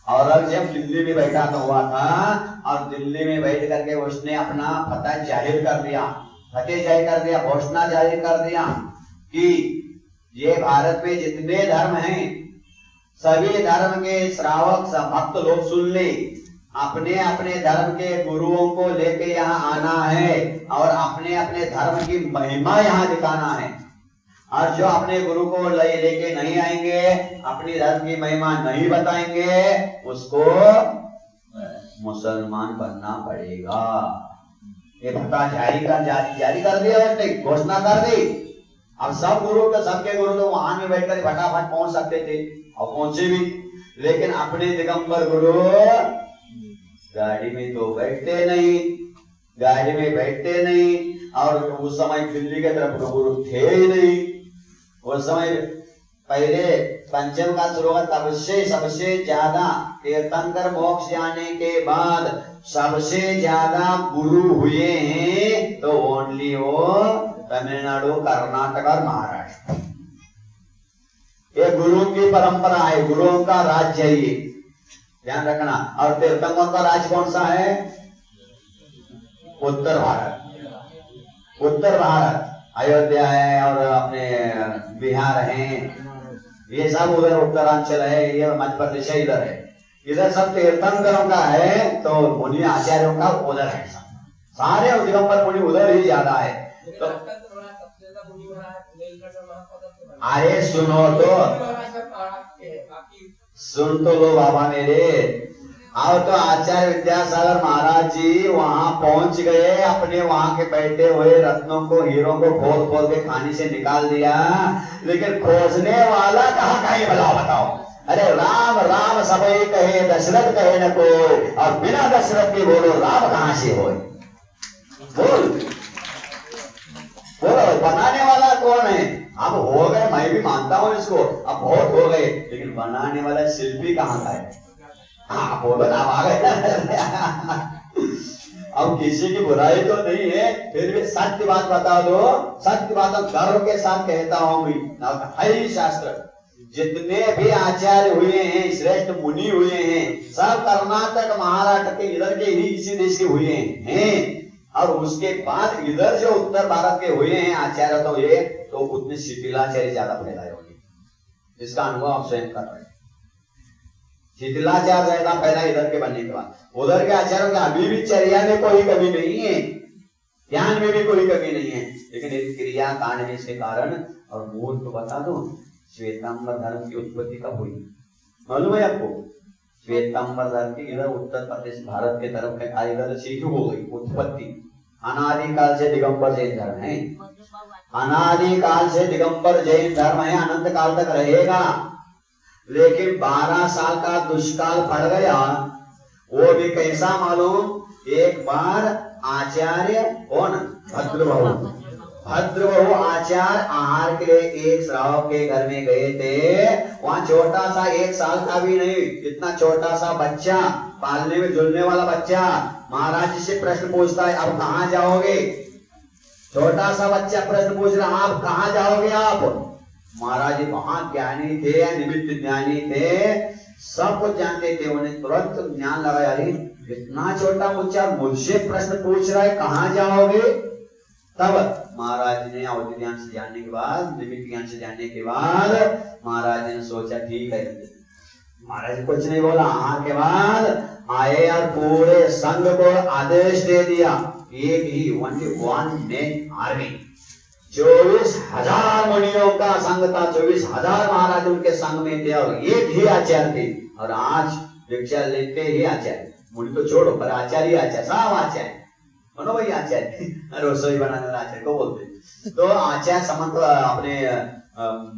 औरंगजेब दिल्ली में बैठा तो हुआ था और दिल्ली में बैठ करके उसने अपना फतह जाहिर कर दिया, फतेह जाहिर कर दिया, घोषणा जाहिर कर दिया कि ये भारत में जितने धर्म हैं सभी धर्म के श्रावक भक्त लोग सुन ले, अपने अपने धर्म के गुरुओं को लेके यहाँ आना है और अपने अपने धर्म की महिमा यहाँ दिखाना है। और जो अपने गुरु को लेके नहीं आएंगे, अपनी धर्म की महिमा नहीं बताएंगे, उसको मुसलमान बनना पड़ेगा। ये फतवा जारी कर दिया उसने, घोषणा कर दी। अब सब गुरु तो सबके गुरु तो वहां में बैठकर फटाफट पहुंच सकते थे और पहुंचे भी, लेकिन अपने दिगंबर गुरु गाड़ी में तो बैठते नहीं, गाड़ी में बैठते नहीं। और उस समय दिल्ली के तरफ गुरु थे ही नहीं। उस समय पहले पंचम का शुरू हुआ, तब से सबसे ज्यादा तीर्थंकर मोक्ष जाने के बाद सबसे ज्यादा गुरु हुए हैं तो ओनली वो तमिलनाडु, कर्नाटक और महाराष्ट्र। ये गुरु की परंपरा है, गुरुओं का राज्य है, ये ध्यान रखना। और तीर्थंकरों का राज्य कौन सा है? उत्तर भारत। उत्तर भारत अयोध्या है और अपने बिहार है, ये सब उधर उत्तरांचल है, ये मध्य प्रदेश है, इधर है। इधर सब तीर्थंकरों का है तो मुनि आचार्यों का उधर है। सारे दिगंबर मुनि उधर ही ज्यादा है। तो अरे सुनो तो, सुन तो लो बाबा मेरे। अब तो आचार्य विद्यासागर महाराज जी वहां पहुंच गए, अपने वहां के बैठे हुए रत्नों को, हीरों को खोल खोल के खाने से निकाल दिया, लेकिन खोजने वाला कहाँ कहीं भला बताओ। अरे राम राम सबई कहे, दशरथ कहे न कोई, और बिना दशरथ के बोलो राम कहाँ से होए? बोल बोलो, बनाने वाला कौन है? अब हो गए, मैं भी मानता हूँ इसको, अब बहुत हो गए, लेकिन बनाने वाला शिल्पी कहाँ का है? हाँ बोलो ना, आ गए। अब किसी की बुराई तो नहीं है, फिर भी सत्य बात बता दो। सत्य बात गर्व के साथ कहता हूँ मैं, शास्त्र जितने भी आचार्य हुए हैं, श्रेष्ठ मुनि हुए हैं, सब कर्नाटक महाराष्ट्र के इधर के ही इसी देश के हुए हैं। और उसके बाद इधर जो उत्तर भारत के हुए हैं आचार्य तो ये तो उतने शिथिलाचार्य ज्यादा फैलाए होंगे। इसका अनुभव आप स्वयं कर रहे हैं। शिथिलाचार्य ज्यादा फैला इधर के बनने के बाद। उधर के आचार्यों के अभी भी चर्या में कोई कमी नहीं है, ज्ञान में भी कोई कमी नहीं है, लेकिन एक क्रिया कांड में इसके कारण। और मूल तो बता दो, श्वेतांबर धर्म की उत्पत्ति कब हुई मालूम है आपको? श्वेतांबर धर्म की इधर उत्तर प्रदेश भारत के तरफ इधर से शुरू हो गई उत्पत्ति। अनादिकाल से दिगंबर जैन धर्म है, अनादिकाल से दिगंबर जैन धर्म है, अनंत काल तक रहेगा। लेकिन 12 साल का दुष्काल पड़ गया, वो भी कैसा मालूम? एक बार आचार्य कौन, भद्रबहु आचार्य आहार के लिए एक श्रावक के घर में गए थे। वहां छोटा सा 1 साल का भी नहीं, इतना छोटा सा बच्चा, पालने में झूलने वाला बच्चा महाराज जी से प्रश्न पूछता है, अब कहाँ जाओगे? छोटा सा बच्चा प्रश्न पूछ रहा, आप कहाँ जाओगे आप? महाराज जी वहां ज्ञानी थे, निमित्त ज्ञानी थे, सब कुछ जानते थे, उन्हें तुरंत ज्ञान लगाया, अरे इतना छोटा बच्चा मुझसे प्रश्न पूछ रहा है, कहाँ जाओगे? तब महाराज ने अवधि ज्ञान से जानने के बाद, निमित्त ज्ञान से जानने के बाद महाराज ने सोचा ठीक है। महाराज कुछ नहीं बोला। आहार के बाद आए और पूरे संघ को आदेश दे दिया, एक ही 1 मैन आर्मी, 24,000 मुनियों का संघ था, 24,000 महाराज उनके संघ में थे और एक ही आचार्य थे। और आज दीक्षा लेते ही आचार्य, मुनि तो छोड़ो, पर आचार्य आचार्य, सब आचार्य मनो भाई, आचार्य रसोई बनाने वाला आचार्य को बोलते। तो आचार्य समंत अपने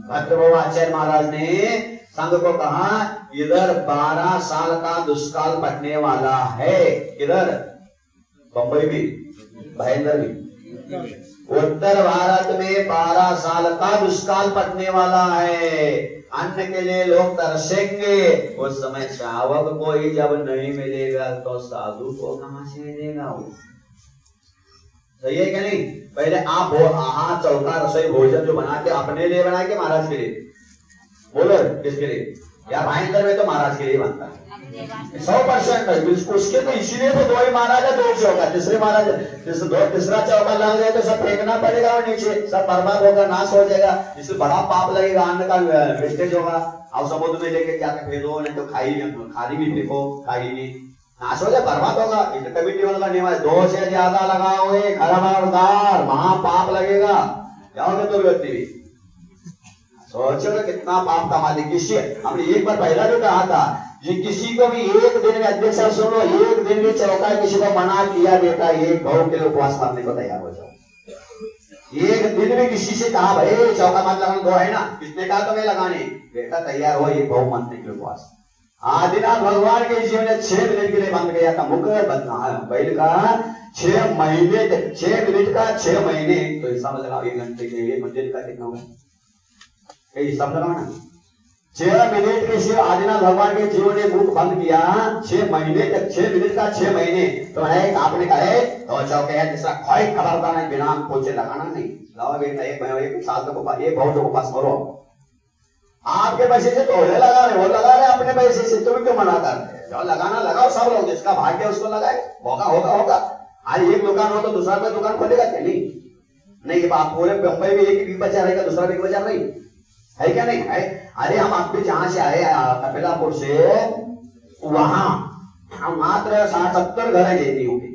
भद्रबहु आचार्य महाराज ने संघ को कहा, इधर 12 साल का दुष्काल पड़ने वाला है, इधर बंबई भी, महेंद्र भी, उत्तर भारत में 12 साल का दुष्काल पड़ने वाला है, अन्न के लिए लोग तरसेंगे। उस समय श्रावक को ही जब नहीं मिलेगा तो साधु को कहां से मिलेगा? वो सही है क्या नहीं? पहले आप आहार चौका रसोई भोजन जो बना के अपने लिए बनाए के महाराज के लिए? बोलो किसके लिए? या भाईंदर में तो महाराज के लिए बनता है, 100%। उसके तो इसीलिए तो 2 ही महाराज है, 2 चौका, तीसरे महाराज तीसरा चौका लग जाए तो सब फेंकना पड़ेगा और नीचे सब बर्बाद होगा, नाश हो जाएगा, इसलिए बड़ा पाप लगेगा, अन्न का वेस्टेज होगा। और समुद्र में लेके जाकर फेंको, नहीं तो खाली में फेंको, खाई में नाश हो जाए, बर्बाद होगा। इसलिए कमेटी वाला नियम है, 2 से ज्यादा लगाओगे खबरदार, महापाप लगेगा। जाओगे तो व्यक्ति भी सोचो कितना पाप कमा दे। किसी हमने एक बार पहला भी कहा था, ये किसी को भी एक दिन में, अध्यक्ष सुनो, एक दिन में चौका किसी को मना किया बेटा एक भाव के लिए उपवास करने को तैयार हो जाओ। एक दिन में किसी से कहा भाई चौका मत लगाना, 2 है ना, किसने कहा तुम्हें लगाने, बेटा तैयार हो एक भाव मानने के लिए उपवास। आदिनाथ भगवान के जीवन में 6 मिनट के लिए बंद गया था मुख बैल का, 6 महीने तक, 6 मिनट का 6 महीने, तो हिसाब लगाओ 1 घंटे के 1 मिनट का कितना होगा, हिसाब लगाओ ना। 6 मिनट के शिव आदिनाथ भगवान के जीवन ने मुख बंद किया 6 महीने तक, 6 मिनट का 6 महीने। तो है आपने कहे तो चौके है जैसा कोई खबरदार नहीं, बिना पोछे लगाना नहीं, लाओ बेटा 1 साल तक उपास, 1 भाव तक उपास करो। आपके पैसे से तोड़े लगा रहे, वो लगा रहे अपने पैसे से, तुम क्यों मना करते हैं? जो लगाना लगाओ, सब लोग, जिसका भाग्य उसको लगाए, होगा होगा होगा। आज एक दुकान हो तो दूसरा कोई दुकान खोलेगा क्या? नहीं बात पूरे मुंबई में एक बिग बाजार रहेगा, दूसरा बिग बाजार नहीं है, क्या नहीं है? अरे हम आप भी जहां से आए कपिलापुर से, वहां हम मात्र 60-70 घर है देती होंगे,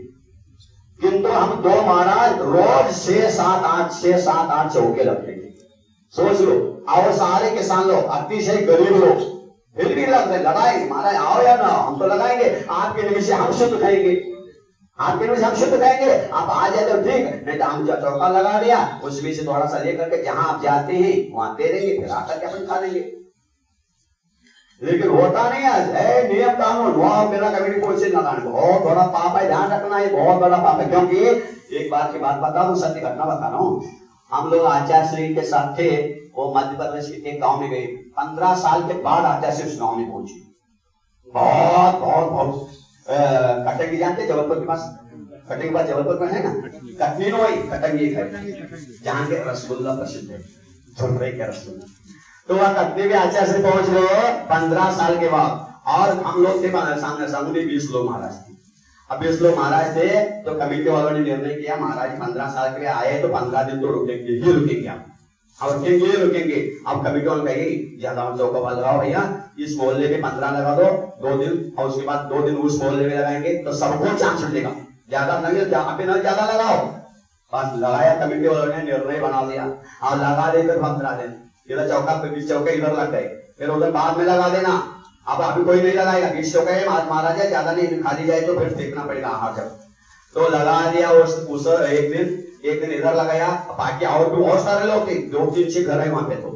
किंतु हम 2 महाराज रोज 6-7-8 चौके रखेंगे। सोच लो, और सारे किसान लोग, अतिशय गरीब लोग, फिर भी लगाएंगे महाराज, आओ या ना, हम तो लगाएंगे, आपके निमित्त से हम शुद्ध खाएंगे, आपके निमित्त हम शुद्ध खाएंगे, आप आ जाए तो ठीक, नहीं तो हम जो चौका लगा दिया उसमें से थोड़ा सा लेकर के जहां आप जाते हैं वहां दे देंगे, फिर आकर के अपन खा लेंगे। लेकिन होता नहीं है नियम कानून, वहां मेरा कमेटी को लगाने बहुत बड़ा पाप है, ध्यान रखना है, बहुत बड़ा पाप है। क्योंकि एक बार की बात बता दूं, सत्य घटना बता रहा हूं। हम लोग आचार्य श्री के साथ थे, वो मध्य प्रदेश के एक गांव में गए, 15 साल के बाद आचार्य श्री उस गांव में पहुंचे। बहुत बहुत बहुत कटंगी जानते, जबलपुर के पास कटंगी, बात जबलपुर में है ना, कटनी वही कटंगी है, जहाँ के रसगुल्ला प्रसिद्ध है, झुमरे के रसगुल्ला। तो वह कटनी में आचार्य से पहुंच गए 15 साल के बाद, और हम लोग थे संग में 20 लोग महाराज थे। अब 20 लोग महाराज थे, तो कमेटी वालों ने निर्णय किया महाराज 15 साल के लिए आए तो 15 दिन तो रुकेंगे ही रुकेंगे, और रुकेंगे। अब कमेटी वालों कहेगी ज्यादा चौका लगाओ भैया, इस मोहल्ले में 15 लगा दो 2 दिन, और उसके बाद 2 दिन उस मोहल्ले में लगाएंगे, तो सबको चांस मिलेगा, ज्यादा नहीं ज्यादा लगाओ। बस लगाया, कमेटी वालों ने निर्णय बना लिया, और लगा देकर 15 दिन, इधर चौका 20 चौके इधर लग गए, फिर उधर बाद में लगा देना। अब अभी कोई नहीं लगाएगा, 20 चौका है महाराज, ज्यादा नहीं खाली जाए तो फिर देखना पड़ेगा हाथ जब। तो लगा दिया उस एक दिन इधर लगाया, बाकी और भी बहुत सारे लोग थे, 2-3 घर है वहां पे। तो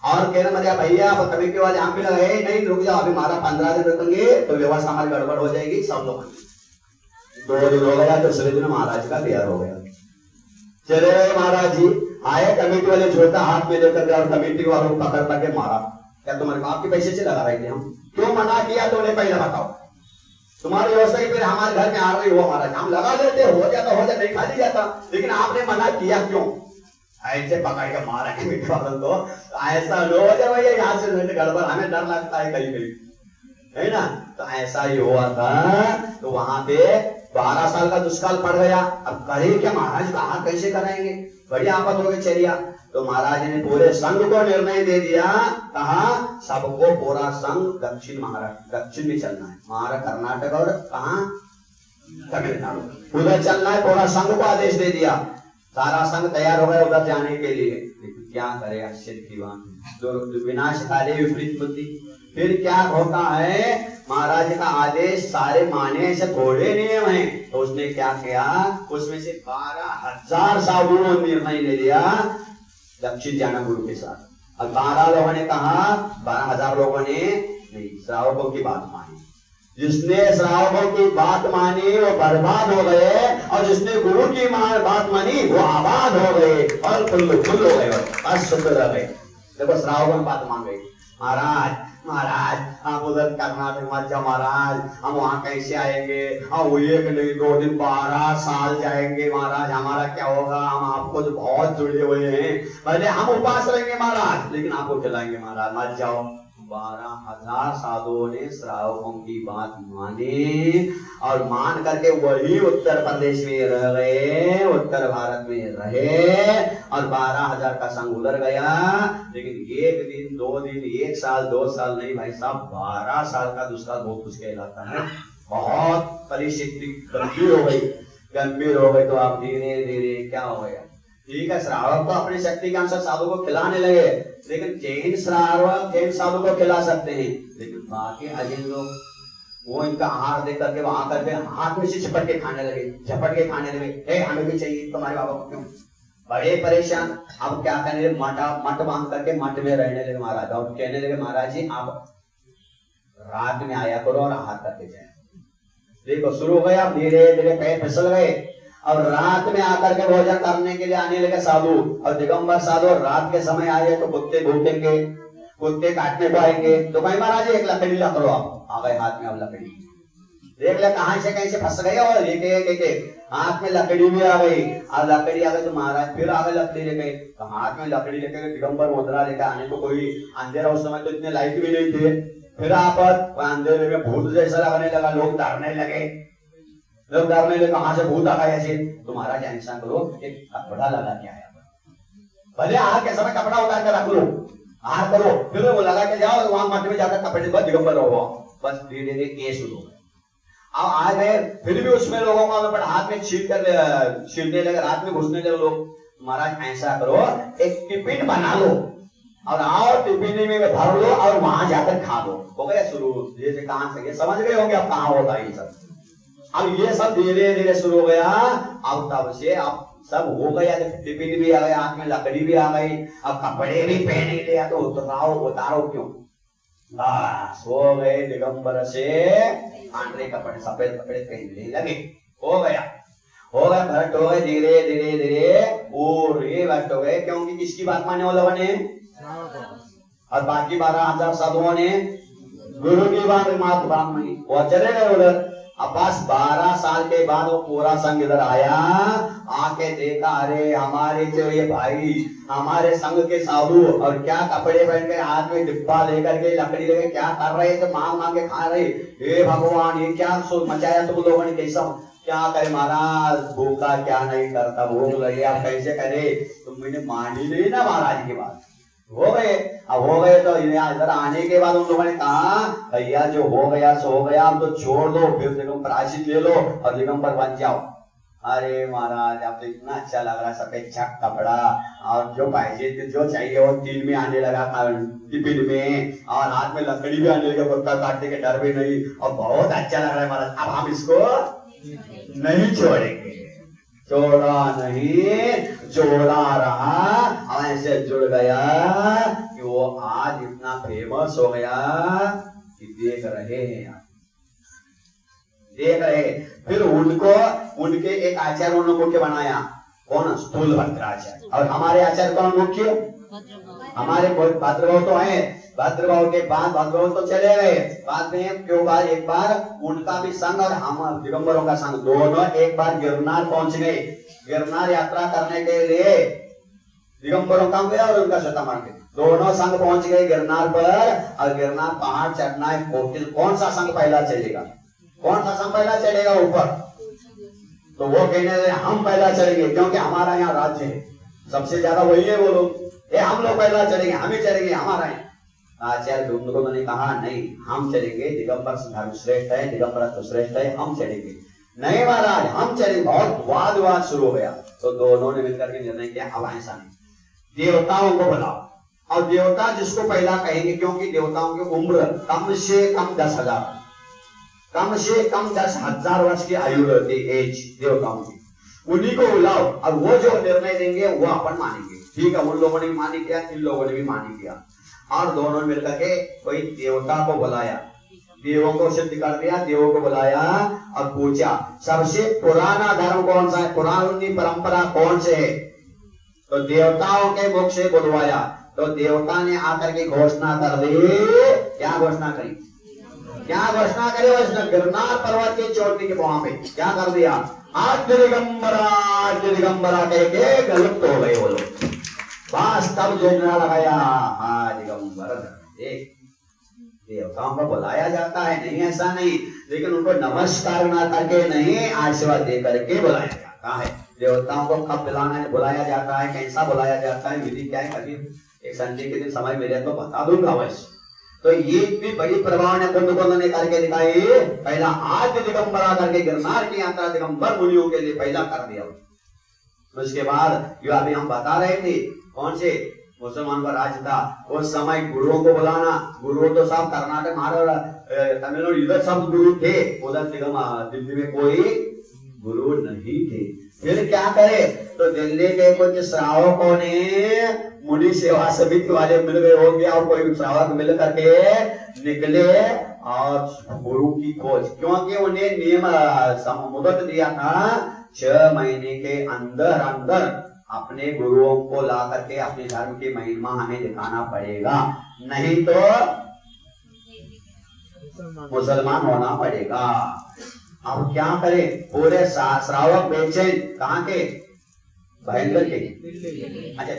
और कहना मतलब भैया कमेटी वाले यहाँ पे लगाए, नहीं रुक जाओ, अभी हमारा 15 दिन रुकेंगे तो व्यवस्था हमारी गड़बड़ हो जाएगी, सब लोग। 2 दिन हो गया, दूसरे दिन महाराज का तैयार हो गया। चले महाराज जी आए, कमेटी वाले छोटा हाथ में लेकर गए और कमेटी वालों को पकड़ करके मारा। क्या तुम्हारे आपके पैसे से लगा रहे थे हम? क्यों मना किया तो उन्हें पहले बताओ, तुम्हारी व्यवस्था की फिर हमारे घर में आ रही हो महाराज, हम लगा देते, हो जाता नहीं खाली जाता, लेकिन आपने मना किया क्यों? ऐसे पकड़ के मारा कमेटी वालों को, ऐसा लो जाए भैया, यहाँ से गड़बड़, हमें डर लगता है कहीं कहीं, है ना। तो ऐसा ही हुआ था। तो वहां पे 12 साल का दुष्काल पड़ गया। अब करे क्या महाराज, कहा कैसे कराएंगे, बड़ी आफत हो गई चलिया। तो महाराज ने पूरे संघ को निर्णय दे दिया, कहा सबको पूरा संघ दक्षिण महाराष्ट्र, दक्षिण में चलना है, महाराष्ट्र कर्नाटक और कहा तमिलनाडु, उधर चलना है, पूरा संघ को आदेश दे दिया। सारा संघ तैयार हो गया उधर जाने के लिए, लेकिन क्या करेगा जो विनाशकारी विपरीत बुद्धि। फिर क्या होता है, महाराज का आदेश सारे माने से थोड़े नियम है, तो उसने क्या किया, उसमें से 12,000 साधुओं ने निर्णय ले लिया दक्षिण जाना गुरु के साथ। अब 12 लोगों ने कहा, 12,000 लोगों ने नहीं, श्रावकों की बात मानी। जिसने श्रावकों की बात मानी वो बर्बाद हो गए, और जिसने गुरु की बात मानी वो आबाद हो गए और फुल हो गए और शुद्ध रह गए। देखो श्रावकों की बात मान गई, महाराज हम उधर कर्नाटक मत जाओ महाराज, हम वहां कैसे आएंगे, हम 1 नहीं 2 दिन 12 साल जाएंगे महाराज, हमारा क्या होगा, हम आपको तो बहुत जुड़े हुए हैं, पहले हम उपास रहेंगे महाराज, लेकिन आपको खिलाएंगे महाराज, मत जाओ। 12,000 साधुओं ने श्रावकों की बात मानी और मान करके वही उत्तर प्रदेश में रह गए, उत्तर भारत में रहे और 12,000 का संग उधर गया। लेकिन एक दिन, 2 दिन, 1 साल, 2 साल नहीं भाई साहब, 12 साल का दुष्काल बहुत कुछ कहलाता है। बहुत परिस्थिति गंभीर हो गई, गंभीर हो गई तो आप धीरे धीरे क्या हो गया, ठीक है, श्रावक तो अपनी शक्ति के अनुसार साधु को खिलाने लगे, लेकिन जैन श्रावक जैन साधु को खिला सकते हैं, लेकिन बाकी अजैन लोग वो इनका आहार देख करके वहां करके हाथ में से झपट के खाने लगे, झपट के खाने लगे। हमें भी चाहिए तुम्हारे बाबा को, क्यों? बड़े परेशान। अब क्या करने लगे, मठ बांध करके मठ में रहने लगे महाराज, और कहने लगे महाराज जी आप रात में आया करो और आहार करके जाए। देखो शुरू हो गया, धीरे धीरे पैर फिसल गए। अब रात में आकर के भोजन करने के लिए आने लगे साधु, और दिगंबर साधु रात के समय आए तो कुत्ते भूखेंगे, कुत्ते काटने को आएंगे, तो भाई महाराज एक लकड़ी ला करो। आप आ गए हाथ में, अब लकड़ी देख ले कहां से कहीं से फंस गए, और एक हाथ में लकड़ी भी आ गई। और लकड़ी आ गई तो महाराज फिर आ गए लकड़ी लेके, तो हाथ में लकड़ी लेके दिगंबर मुद्रा लेकर आने को, कोई अंधेरा उस समय तो इतने लाइट भी नहीं थे। फिर आप अंधेरे में भूत जैसा लगने लगा, लोग डरने लगे, लोग डरने लगे कहां से भूत आ गया ऐसे। तो महाराज ऐसा करो एक कपड़ा लगा के आया, भले आहार के समय कपड़ा उतार के रख लो, आहार करो, फिर वो लगा के जाओ, वहां मठ में जाकर कपड़े पर दिगंबर रहो। बस धीरे धीरे ये शुरू। अब आ गए, फिर भी उसमें लोगों को हाथ में छीनने लगे, रात में घुसने लगे लोग। महाराज ऐसा करो एक टिफिन बना लो और आओ टिफिन में भर लो और वहां जाकर खा लो। हो गया शुरू, जैसे कहां से समझ गए होंगे अब कहां होता है ये सब। अब ये सब धीरे धीरे शुरू हो गया। अब तब से अब सब हो गया, टिफिन भी आ गया, हाथ में लकड़ी भी आ गई, अब कपड़े भी पहने लिया, तो उतारो क्यों, बस हो गए दिगंबर से आंध्रे कपड़े, सफेद कपड़े पहनने लगे। हो गया भट्ट हो गए, धीरे धीरे धीरे पूरे भट्ट हो गए, क्योंकि किसकी बात मानने वालों ने, और बाकी 12,000 साधुओं ने गुरु की बात मानी, वो चले गए उधर। अब बस 12 साल के बाद वो पूरा संघ इधर आया, आके देखा अरे हमारे जो ये भाई हमारे संघ के साधु और क्या कपड़े पहन के हाथ में डिब्बा लेकर के लकड़ी लेकर क्या कर रहे थे, मांग मांग के खा रहे। हे भगवान ये क्या मचाया तुम लोगों ने, कैसा क्या करे महाराज, भूखा क्या नहीं करता, भूख लगी आप कैसे करे, तुम मैंने मानी नहीं ना महाराज की बात। हो गए, अब हो गए तो इधर आने के बाद उन लोगों ने कहा भैया जो हो गया सो हो गया, अब तो छोड़ दो, फिर दिगंबर प्रायश्चित ले लो और दिगंबर बन जाओ। अरे महाराज आप तो इतना अच्छा लग रहा है, सफेद छक कपड़ा और जो पैसे जो चाहिए वो 3 में आने लगा टिफिन में, और हाथ में लकड़ी भी आने लगा, कुत्ता काटने के डर भी नहीं, और बहुत अच्छा लग रहा है महाराज। अब हम इसको नहीं छोड़ेंगे, छोड़ा नहीं, जोड़ा रहा, ऐसे जुड़ गया कि वो आज इतना फेमस हो गया कि देख रहे हैं आप, देख रहे। फिर उनके एक आचार्य उन्होंने मुख्य बनाया, कौन, स्थूलभद्राचार्य। और हमारे आचार्य कौन मुख्य, हमारे भद्रभाव तो है, भद्रभाव के बाद भद्रभाव तो चले गए, बाद में क्यों बार एक बार उनका भी संघ और हम दिगंबरों का संघ दोनों एक बार गिरनार पहुंच गए। गिरनार यात्रा करने के लिए दिगंबरों का गया और उनका शतमान के दोनों संघ पहुंच गए गिरनार पर, और गिरनार पहाड़ चढ़ना है, कौन सा संघ पहला चलेगा, कौन सा संघ पहला चलेगा ऊपर, तो वो कहने लगे हम पहला चलेंगे, क्योंकि हमारा यहाँ राज्य है, सबसे ज्यादा वही है वो लोग, हम लोग पहला चलेंगे, हम ही चलेंगे, हमारा है। आचार्य धूमधुम ने कहा नहीं हम चलेंगे, दिगंबर धर्म श्रेष्ठ है, दिगंबर तो श्रेष्ठ है, हम चलेंगे। नहीं महाराज हम चलेंगे। बहुत वाद विवाद शुरू हो गया, तो दोनों ने मिलकर के निर्णय किया अब ऐसा नहीं, देवताओं को बुलाओ, और देवता जिसको पहला कहेंगे, क्योंकि देवताओं की उम्र कम से कम 10,000, कम से कम 10,000 वर्ष की आयु रहती, एज देवताओं की, उन्हीं को बुलाओ, और वो जो निर्णय देंगे वो अपन मानेंगे। ठीक है, उन लोगों ने भी मानी किया, इन लोगों ने भी मानी किया, और दोनों ने मिलकर के कोई देवता को बुलाया, देवों को सिद्ध कर दिया, देवों को बुलाया और पूछा सबसे पुराना धर्म कौन सा है, पुरानी परंपरा कौन से है, तो देवताओं के मुख से बुलवाया, तो देवता ने आकर के घोषणा कर दी। क्या घोषणा करी, क्या घोषणा करे, वैष्णव गिरनार पर्वत की चोटी के वहां पे क्या कर दिया, आद्य दिगंबरा कह के गलत हो गए वो लोग। बस तब जोड़ना लगाया, हाँ दिगंबर एक देवताओं को बुलाया जाता है, नहीं ऐसा नहीं, लेकिन उनको नमस्कार ना करके नहीं, आशीर्वाद दे करके बुलाया जाता है। देवताओं को कब बुलाया जाता है, कैसा बुलाया जाता है, विधि क्या है, कभी एक संडे के दिन समय मिले तो बता दूंगा वैसे। तो ये इतनी बड़ी प्रभाव ने कुंद ने करके दिखाई, पहला आद्य दिगंबरा करके गिरनार की यात्रा दिगंबर मुनियों के लिए पहला कर दिया। उसके बाद जो अभी हम बता रहे थे, कौन से मुसलमान का राज था, उस समय गुरुओं को बुलाना, गुरु तो सब कर्नाटक महाराष्ट्र तमिलनाडु इधर सब गुरु थे, उधर दिल्ली में कोई गुरु नहीं थे। फिर क्या करे, तो दिल्ली के कुछ श्रावकों ने मुनि सेवा समिति वाले मिल गए होंगे और कोई श्रावक मिल करके निकले और गुरु की खोज, क्योंकि उन्हें नियम मुदत दिया था 6 महीने के अंदर अंदर अपने गुरुओं को ला करके अपने धर्म की महिमा हमें दिखाना पड़ेगा, नहीं तो मुसलमान होना पड़ेगा। अब क्या करें, पूरे श्रावक बेचैन, कहाँ के, भयंकर के, अच्छा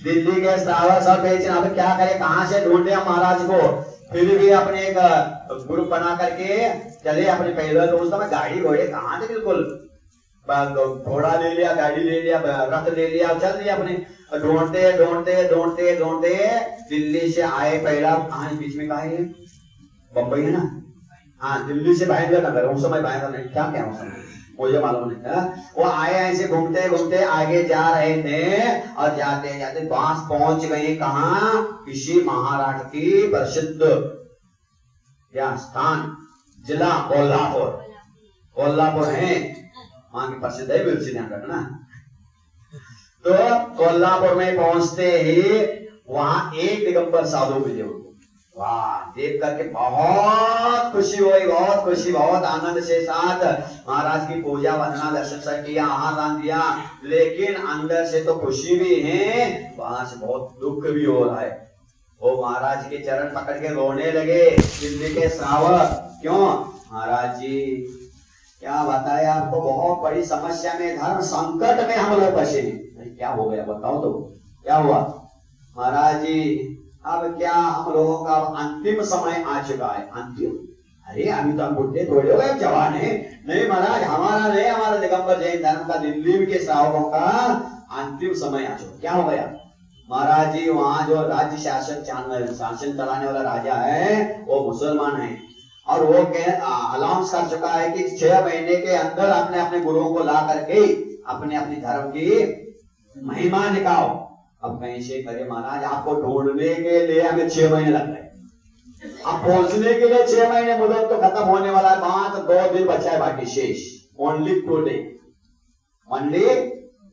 दिल्ली के श्रावक सब बेचैन। अब क्या करें, कहाँ से ढूंढे हम महाराज को। फिर भी अपने एक ग्रुप बना करके चले अपने पैदल, तो उस समय गाड़ी घोड़े कहाँ थे, बिल्कुल घोड़ा ले लिया, गाड़ी ले लिया, रथ ले लिया, चल दिया अपने, ढूंढते ढूंढते ढूंढते ढूंढते दिल्ली से आए। पहला कहाँ बीच में कहा है, बम्बई है ना, हाँ दिल्ली से भाईंदर नगर, उस समय भाईंदर नहीं, क्या क्या उस समय मुझे मालूम नहीं था। वो आए ऐसे घूमते घूमते आगे जा रहे थे और जाते जाते पास पहुंच गए, कहाँ, किसी महाराष्ट्र की प्रसिद्ध क्या स्थान, जिला कोल्हापुर, कोल्हापुर है वहां की प्रसिद्ध है, बिल्कुल ध्यान रखना। तो कोल्हापुर में पहुंचते ही वहां एक दिगंबर साधु मिले उनको, वाह देख करके बहुत खुशी हुई, बहुत खुशी, बहुत आनंद से साथ महाराज की पूजा वंदना दर्शन किया, आहार दान दिया, लेकिन अंदर से तो खुशी भी है, वहां से बहुत दुख भी हो रहा है। वो महाराज के चरण पकड़ के रोने लगे, दिल्ली के श्रावक, क्यों महाराज जी क्या बताया आपको, बहुत बड़ी समस्या में, धर्म संकट में हम लोग फंसे। क्या हो गया बताओ, तो क्या हुआ महाराज जी, अब क्या हम लोगों का अंतिम समय आ चुका है, अंतिम, अरे अभी तो हम बुढ़े थोड़े हो गए, जवान है, नहीं महाराज हमारा नहीं, हमारा दिगंबर जैन धर्म का दिल्ली के श्रावकों का अंतिम समय आ चुका। क्या हो गया महाराज जी, वहां जो राज्य शासन चलाने वाला राजा है वो मुसलमान है, और वो अनाउंस कर चुका है कि 6 महीने के अंदर अपने अपने गुरुओं को ला करके अपने अपने धर्म की महिमा दिखाओ। अब कैसे करे महाराज, आपको ढूंढने के लिए हमें 6 महीने लग गए, अब पहुंचने के लिए 6 महीने, मुदत तो खत्म होने वाला है, मात्र 2 दिन बचा है बाकी शेष। Only today, only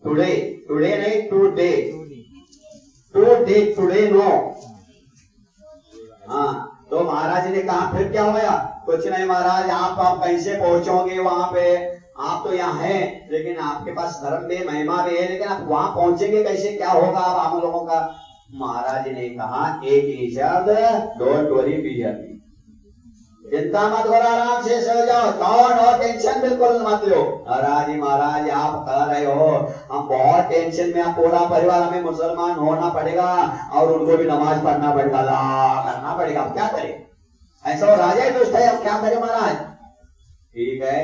today, today नहीं टुडे, टुडे टुडे नो। हाँ तो महाराज ने कहा फिर क्या हुआ, कुछ नहीं महाराज, आप कैसे पहुंचोगे वहां पे, आप तो यहाँ हैं, लेकिन आपके पास धर्म भी महिमा भी है, लेकिन आप वहां पहुंचेंगे कैसे, क्या होगा अब हम लोगों का। महाराज ने कहा एक ही शब्द, डोंट वरी बी हैप्पी, चिंता मत करो, आराम से सो जाओ, नो टेंशन बिल्कुल मत लो। महाराज आप कह रहे हो हम बहुत टेंशन में, आप पूरा परिवार, हमें मुसलमान होना पड़ेगा और उनको भी नमाज पढ़ना पड़ेगा, करना पड़ेगा, अब क्या करें, ऐसा वो राजा ही दुष्ट है, अब क्या करें महाराज। ठीक है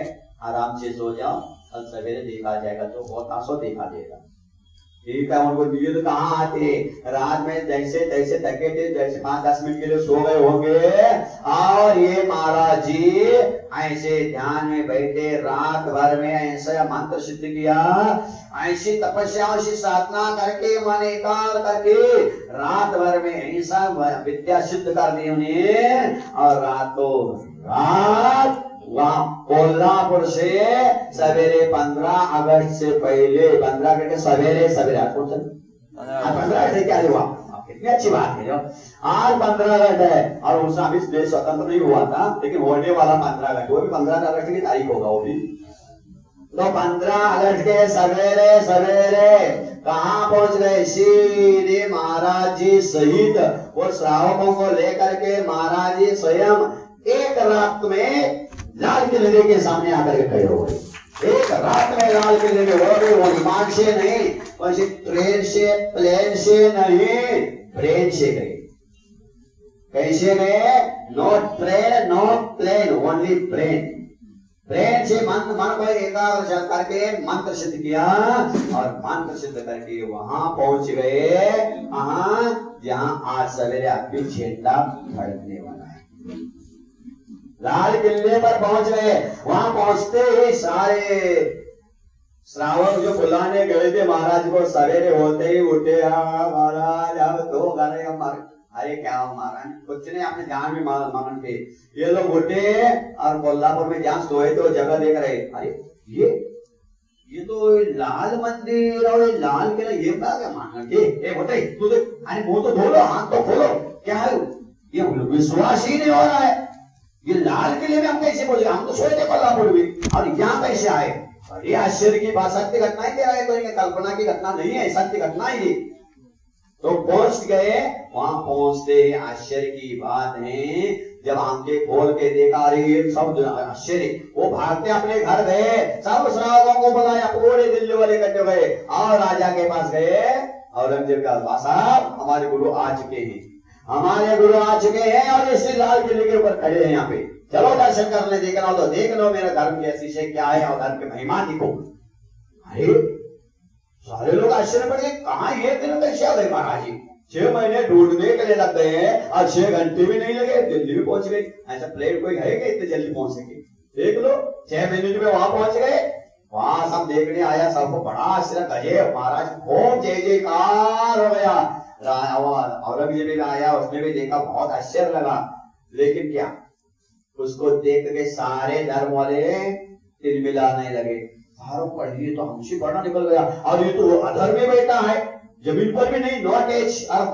आराम से सो जाओ, कल सवेरे देखा जाएगा, तो बहुत आंसू देखा देगा। ठीक है, उनको नींद कहाँ आती है, रात में जैसे तैसे थके थे, जैसे 5-10 मिनट के लिए सो गए होंगे, और ये महाराज जी ऐसे ध्यान में बैठे, रात भर में ऐसा मंत्र सिद्ध किया, ऐसी तपस्या ऐसी साधना करके, मन एकाग्र करके रात भर में ऐसा विद्या सिद्ध कर दी उन्हें, और रातों रात वहां कोल्हापुर से सवेरे 15 अगस्त से पहले, 15 करके सवेरे 15 अगस्त क्या हुआ, कितनी अच्छी बात है, आज 15 अगस्त है और उस अभी देश स्वतंत्र नहीं हुआ था, लेकिन होने वाला 15 अगस्त, वो भी 15 अगस्त की तारीख होगा वो भी। तो 15 अगस्त के सवेरे सवेरे कहाँ पहुंच गए, सीधे महाराज जी सहित वो श्रावकों को लेकर के महाराज जी स्वयं एक रात में लाल किले के सामने आकर के खड़े हो गए। एक रात में लाल किले में, वो विमान से नहीं, वैसे ट्रेन से, प्लेन से नहीं, ट्रेन से गए। कैसे गए? Not train not plane, only brain. Brain से मन को एकाग्र करके मंत्र सिद्ध किया और मंत्र सिद्ध करके वहां पहुंच गए जहां आज सवेरे आपकी झंडा फड़कने वाला है। लाल किले पर पहुंच गए। वहां पहुंचते ही सारे श्रावक जो बुलाने गए थे महाराज को सवेरे होते ही उठे, महाराज अब तो गए हमारे। अरे क्या महाराज, कुछ नहीं, अपने ध्यान में मगन थे। ये लोग उठे और कोल्हापुर में जहाँ सोए तो जगह देख रहे, अरे ये तो लाल मंदिर और लाल किला, ये क्या मानना उठे तू देख, अरे मुंह तो धो लो, हाथ तो खोलो, क्या है ये? विश्वास ही नहीं हो रहा है। ये लाल किले में हम कैसे पहुंचे? हम तो सोए थे कोल्हापुर में और यहाँ कैसे आए? बड़ी आश्चर्य की बात, सत्य घटना ही कह रहे, कोई कल्पना की घटना नहीं है, सत्य घटना ही। तो पहुंच गए। वहां पहुंचते ही आश्चर्य की बात है, जब आंखें खोल के देखा, अरे सब आश्चर्य, वो भागते अपने घर गए, सब श्रावकों को बुलाया, पूरे दिल्ली वाले इकट्ठे गए और राजा के पास गए। औरंगजेब का साहब हमारे गुरु आ चुके हैं, हमारे गुरु आ चुके हैं और इसी लाल किले के ऊपर खड़े हैं यहाँ पे, चलो दर्शन करने, देखना हो तो देख लो, मेरा धर्म की अतिशय क्या है और धर्म की महिमा दिखो। अरे सारे लोग आश्चर्य पड़ गए, कहाँ ये दिन कैसे आ गए महाराज जी? 6 महीने ढूंढने के लिए लग गए और 6 घंटे भी नहीं लगे, दिल्ली भी पहुंच गए। ऐसा प्लेन कोई है कि इतने जल्दी पहुंच सके? देख लो, 6 महीने में वहां पहुंच गए। वहां सब देखने आया, सबको बड़ा आश्चर्य, गए महाराज, खूब जय जयकार हो गया। औरंगजेब भी आया, उसने भी देखा, बहुत आश्चर्य लगा। लेकिन क्या, उसको देख के सारे धर्म वाले तिलमिलाने लगे, पढ़िए तो हमसे बड़ा निकल गया, और ये तो अधर में बैठा है, जमीन पर भी नहीं, नॉट एच अर्थ,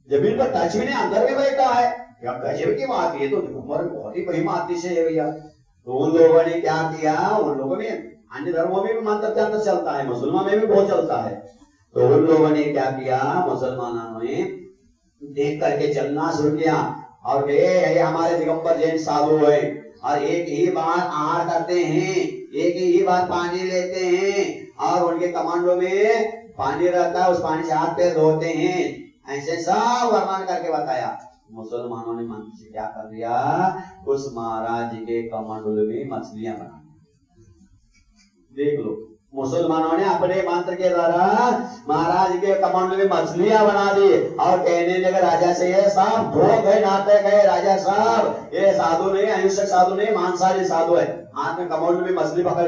जमीन पर टच भी नहीं, अंदर में बैठा है, क्या गजब की बात, ये तो बहुत ही महिमा अतिशय है भैया। तो उन लोगों ने क्या किया, उन लोगों ने, अन्य धर्मों में भी मंत्र चलता है, मुसलमान में भी बहुत चलता है, तो उन लोगों ने क्या किया, मुसलमानों ने देख करके चलना शुरू किया और ये हमारे दिगंबर जैन साधु है और एक ही बार आहार करते हैं, एक ही बार पानी लेते हैं और उनके कमांडो में पानी रहता है, उस पानी से हाथ पैर धोते हैं, ऐसे सब वर्णन करके बताया। मुसलमानों ने मन से क्या कर दिया, उस महाराज के कमंडल में मछलियां बना, देख लो, मुसलमानों ने अपने मंत्र के द्वारा महाराज के कमंडल में मछलियां बना दी और कहने लगे राजा से, ये साहब धो गए, नहाते गए, राजा साहब ये साधु नहीं, अहिंसक साधु नहीं, मांसाहारी साधु है, हाथ में कमंडल में मछली पकड़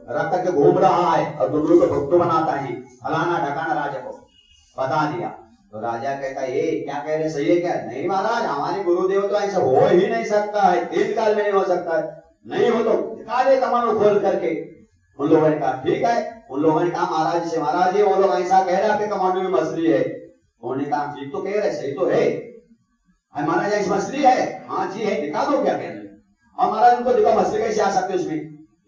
रख करके घूम रहा है और दुल्लू को भक्तु बनाता है, फलाना ढकाना राजा को बता दिया। तो राजा कहता ये क्या कह रहे, सही है क्या? नहीं महाराज, हमारे गुरुदेव तो ऐसा हो ही नहीं सकता है, 3 काल में नहीं हो सकता है, नहीं हो तो दिखा दे कमंडल खोल करके। उन लोगों ने कहा ठीक है। उन लोगों ने कहा महाराज से, महाराज जी वो लोग ऐसा कह रहे आपके कमांडो में मछली है। उन्होंने कहा ठीक तो कह रहे, सही तो है महाराज, ऐसी मछली है? हाँ जी है, दिखा दो क्या कह रहे। और महाराज उनको देखो मछली कैसे आ सकते उसमें,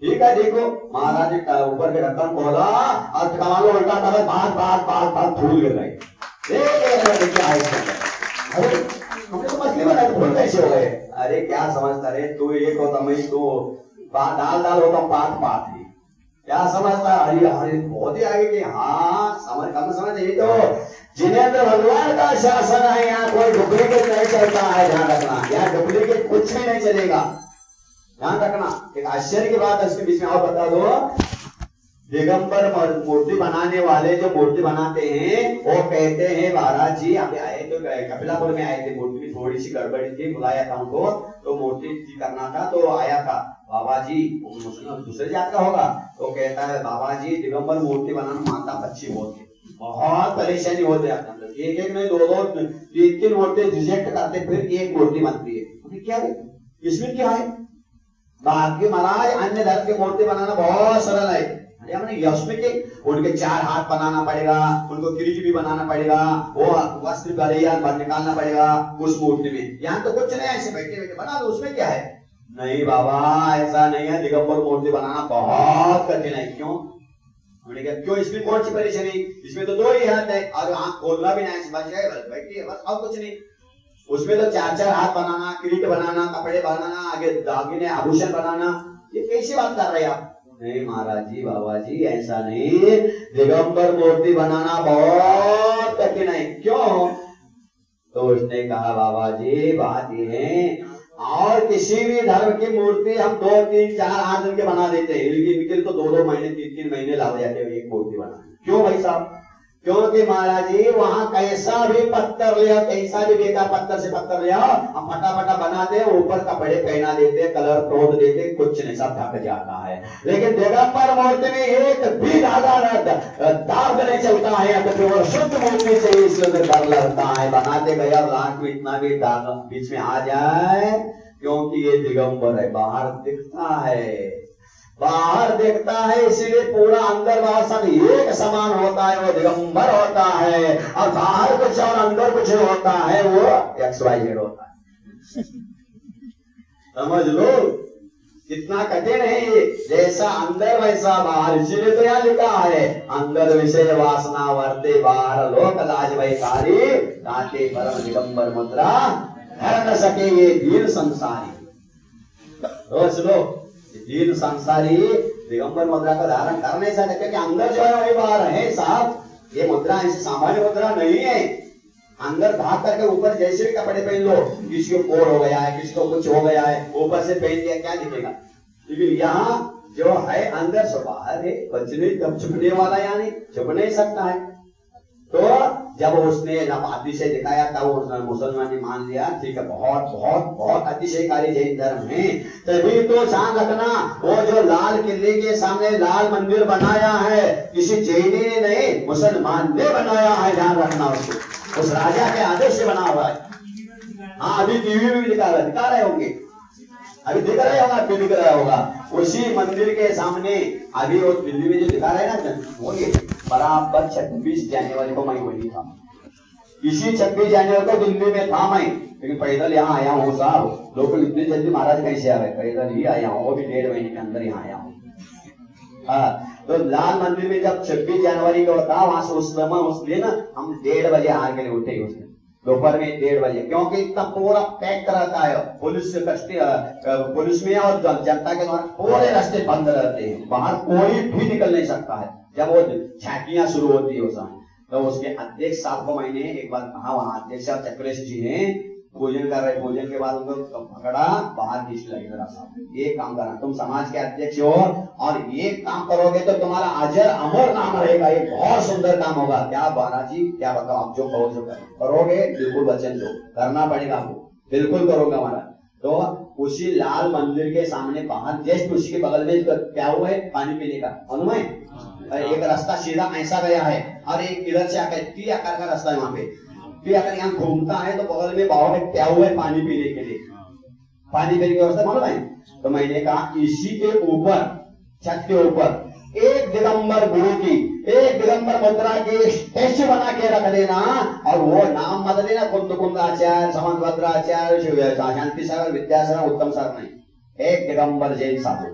ठीक है देखो। महाराज ने ऊपर के ढक्कन खोला और कमांडो उल्टा था, बात बात बात बात फूल गिर रहे, हमने तो मछली बनाई, फूल कैसे हो गए? अरे क्या समझता रे तू, एक होता मैं तो दाल दाल होता हूँ, पात पात ही, क्या समझता? अरे अरे बहुत ही आगे की, हाँ समझ कम समझ नहीं। तो जिनेंद्र भगवान का शासन है, यहाँ कोई डुप्लीकेट नहीं चलता है, ध्यान रखना, यहाँ डुप्लीकेट कुछ भी नहीं चलेगा, ध्यान रखना। एक आश्चर्य की बात इसके बीच में और बता दो, दिगंबर मूर्ति बनाने वाले जो मूर्ति बनाते हैं वो कहते हैं महाराज जी अभी आए तो कपिलापुर में आए थे, मूर्ति की थोड़ी सी गड़बड़ी थी, बुलाया था उनको, तो मूर्ति करना था तो आया था बाबा जी, मुस्लिम दूसरे जात का होगा, तो कहता है बाबा जी दिगंबर मूर्ति बनाना माता बच्ची बहुत परेशानी होती है, एक एक नहीं 2-2 3-3 मूर्ति रिजेक्ट करते फिर एक मूर्ति बनती है, क्या है इसमें क्या है? बाकी महाराज अन्य धर्म की मूर्ति बनाना बहुत सरल है, उसमें के उनके 4 हाथ बनाना पड़ेगा, उनको किरीट भी बनाना पड़ेगा, वो वस्त्र पर निकालना पड़ेगा उस मूर्ति में, यहाँ तो कुछ नहीं, ऐसे बैठे बैठे बना दो, उसमें क्या है? नहीं बाबा ऐसा नहीं है, दिगंबर मूर्ति बनाना बहुत कठिन है। क्यों? उन्होंने कहा क्यों, इसमें कौन सी परेशानी? इसमें तो 2 ही हाथ है और आंख खोलना भी नहीं, बैठी है बस, और कुछ नहीं। उसमें तो 4-4 हाथ बनाना, किरीट बनाना, कपड़े बनाना, आगे दागिने आभूषण बनाना, ये कैसी बात कर रहे हैं आप? नहीं महाराज जी बाबा जी ऐसा नहीं, दिगंबर मूर्ति बनाना बहुत कठिन है। क्यों? तो उसने कहा बाबा जी बात ये है, और किसी भी धर्म की मूर्ति हम 2, 3, 4, 8 दिन के बना देते हैं, इनके तो 2-2 महीने 3-3 महीने लग जाते हैं एक मूर्ति बनाने। क्यों भाई साहब? क्योंकि महाराज जी वहां कैसा भी पत्थर ले आओ, कैसा भी बेकार पत्थर से पत्थर ले आओ, हम फटाफटा बनाते हैं, ऊपर कपड़े पहना देते, कलर तोड़ देते, कुछ नहीं, सब ढक जाता है। लेकिन दिगंबर मूर्ति में एक भी दाग नहीं चलता है, तो शुद्ध मूर्ति से इसके अंदर डर लगता है। बनाते गए और लाख में इतना भी दाग बीच में आ जाए, क्योंकि ये दिगंबर है, बाहर दिखता है, बाहर देखता है, इसीलिए पूरा अंदर बाहर सब एक समान होता है, वो दिगंबर होता है। और बाहर कुछ और अंदर कुछ होता है, वो XYZ होता है। समझ लो कितना कठिन है ये, जैसा अंदर वैसा बाहर। इसीलिए तो यहाँ लिखा है, अंदर विषय वासना वर्ते, बाहर लोक लाज वैकारी, काटे परम दिगंबर मुद्रा धर न सके ये दीन संसारी। रोज लो दीन संसारी दिगंबर मुद्रा का धारण कर नहीं सकते, क्योंकि अंदर जो है वही बाहर है साहब। ये मुद्रा ऐसी सामान्य मुद्रा नहीं है, अंदर भाग करके ऊपर जैसे भी कपड़े पहन लो, किसी को कोर हो गया है, किसी को कुछ हो गया है, ऊपर से पहन दिया क्या दिखेगा। लेकिन यहाँ जो है अंदर से बाहर है, बचने तब छुपने वाला यानी छुप नहीं सकता है। तो जब उसने जब अतिशय दिखाया तब मुसलमान ने मान लिया, ठीक है बहुत बहुत बहुत अतिशयकारी जैन धर्म है। तभी तो ध्यान रखना, वो जो लाल किले के सामने लाल मंदिर बनाया है, किसी जैनी ने नहीं, मुसलमान ने बनाया है, ध्यान रखना उसको, उस राजा के आदेश से बना हुआ है। हाँ अभी टीवी में भी दिखा रहे होंगे, अभी दिख रहा होगा, अभी दिख रहा होगा, उसी मंदिर के सामने अभी वो दिल्ली में जो दिखा रहे हैं ना, वो ये बराबर 26 जनवरी को मैं वही था, इसी 26 जनवरी को दिल्ली में था मैं, लेकिन पैदल यहाँ आया हूँ साहब। लोग इतनी जल्दी महाराज कैसे आ गए, पैदल ही आया हूँ, वो भी 1.5 महीने के अंदर यहाँ आया हूँ। तो लाल मंदिर में जब 26 जनवरी को था, वहां से उस दिन हम 1:30 बजे हार के लिए उठे, उसने दोपहर में 1:30 बजे, क्योंकि इतना पूरा पैक रहता है, पुलिस में और जनता के द्वारा पूरे रास्ते बंद रहते हैं, बाहर कोई भी निकल नहीं सकता है। जब वो झांकियां शुरू होती है उस समय, तो उसके अध्यक्ष साहब को मैंने एक बार कहा, वहां अध्यक्ष साहब चक्रेश जी ने पूजन कर रहे, पूजन के बाद उनको पकड़ा, बाहर खींच लगे, जरा साहब एक काम करना, तुम समाज के अध्यक्ष हो और एक काम करोगे तो तुम्हारा अजर अमर नाम रहेगा, ये बहुत सुंदर काम होगा। क्या महाराज जी क्या बताओ, आप जो कहो जो करोगे, बिल्कुल वचन दो, करना पड़ेगा आपको, बिल्कुल करोगे महाराज। तो उसी लाल मंदिर के सामने बाहर जस्ट उसी के बगल में क्या हुआ है, पानी पीने का अनुमय, एक रास्ता सीधा ऐसा गया है और एक इधर से आकर टी आकार का रास्ता है, वहां पे फिर अगर यहाँ घूमता है तो बगल में बाहर में क्या हुआ है, पानी पीने के लिए, पानी पीने की व्यवस्था मालूम है। तो मैंने कहा इसी के ऊपर, छत के ऊपर एक दिगंबर गुरु की, एक दिगंबर मुद्रा की स्टैच्यू बना के रख देना, और वो नाम मत देना कुंद आचार्य, समन भद्राचार्य, शांति सागर, विद्यासागर, उत्तम सर नहीं, एक दिगंबर जैन साधु,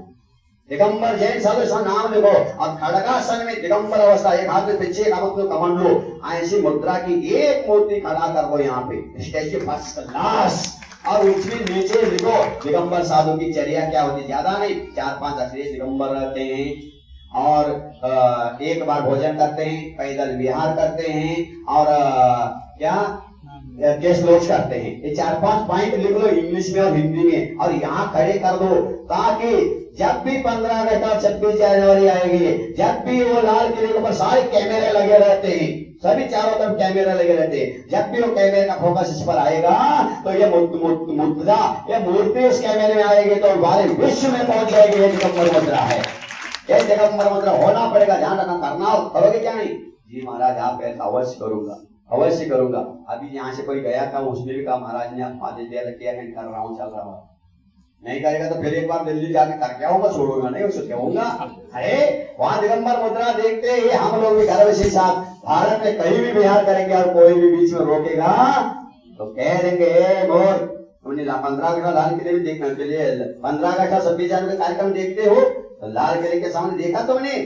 दिगंबर जैन साधु इसका नाम लिखो, और खड़गासन में दिगंबर अवस्था, एक हाथ में पीछे एक हाथ में कमंडलू, ऐसी मुद्रा की एक मूर्ति खड़ा कर दो यहाँ पे, स्टैच्यू फर्स्ट क्लास, और उसमें नीचे लिखो दिगंबर साधु की चर्या क्या होती, ज्यादा नहीं, 4-5 अक्षर, दिगंबर रहते हैं और एक बार भोजन करते हैं, पैदल विहार करते हैं, और क्या केस लॉन्च करते हैं। ये 4-5 पॉइंट लिख लो इंग्लिश में और हिंदी में, और यहाँ खड़े कर दो, ताकि जब भी 15 अगस्त और 26 जनवरी आएगी, जब भी वो लाल किले के ऊपर सारे कैमरे लगे रहते हैं, सभी चारों तरफ कैमरे लगे रहते हैं, जब भी वो कैमरे का फोकस इस पर आएगा तो ये मुद्रा, ये मूर्ति इस कैमरे में आएगी तो सारे विश्व में पहुंच जाएगी। ये दिगंबर मुद्रा है, ये दिगंबर मुद्रा होना पड़ेगा, ध्यान रखना, करना करोगे क्या नहीं जी महाराज, आप ऐसा अवश्य करूंगा, अवश्य करूंगा। अभी यहाँ से कोई गया था, उसने भी कहा महाराज ने आदेश दिया था, क्या कर रहा हूँ, चल रहा हूँ, नहीं करेगा तो फिर एक बार दिल्ली जाके करके आऊंगा, छोड़ूंगा नहीं, उसको कहूंगा। अरे वहां दिगंबर मुद्रा देखते ही हम लोग भी घर के साथ भारत में कहीं भी विहार करेंगे और कोई भी बीच में रोकेगा तो कह देंगे मोर, तुमने 15 अगस्त लाल किले में देखने के लिए 15 अगस्त 26 जनवरी कार्यक्रम देखते हो, तो लाल किले के सामने देखा तुमने,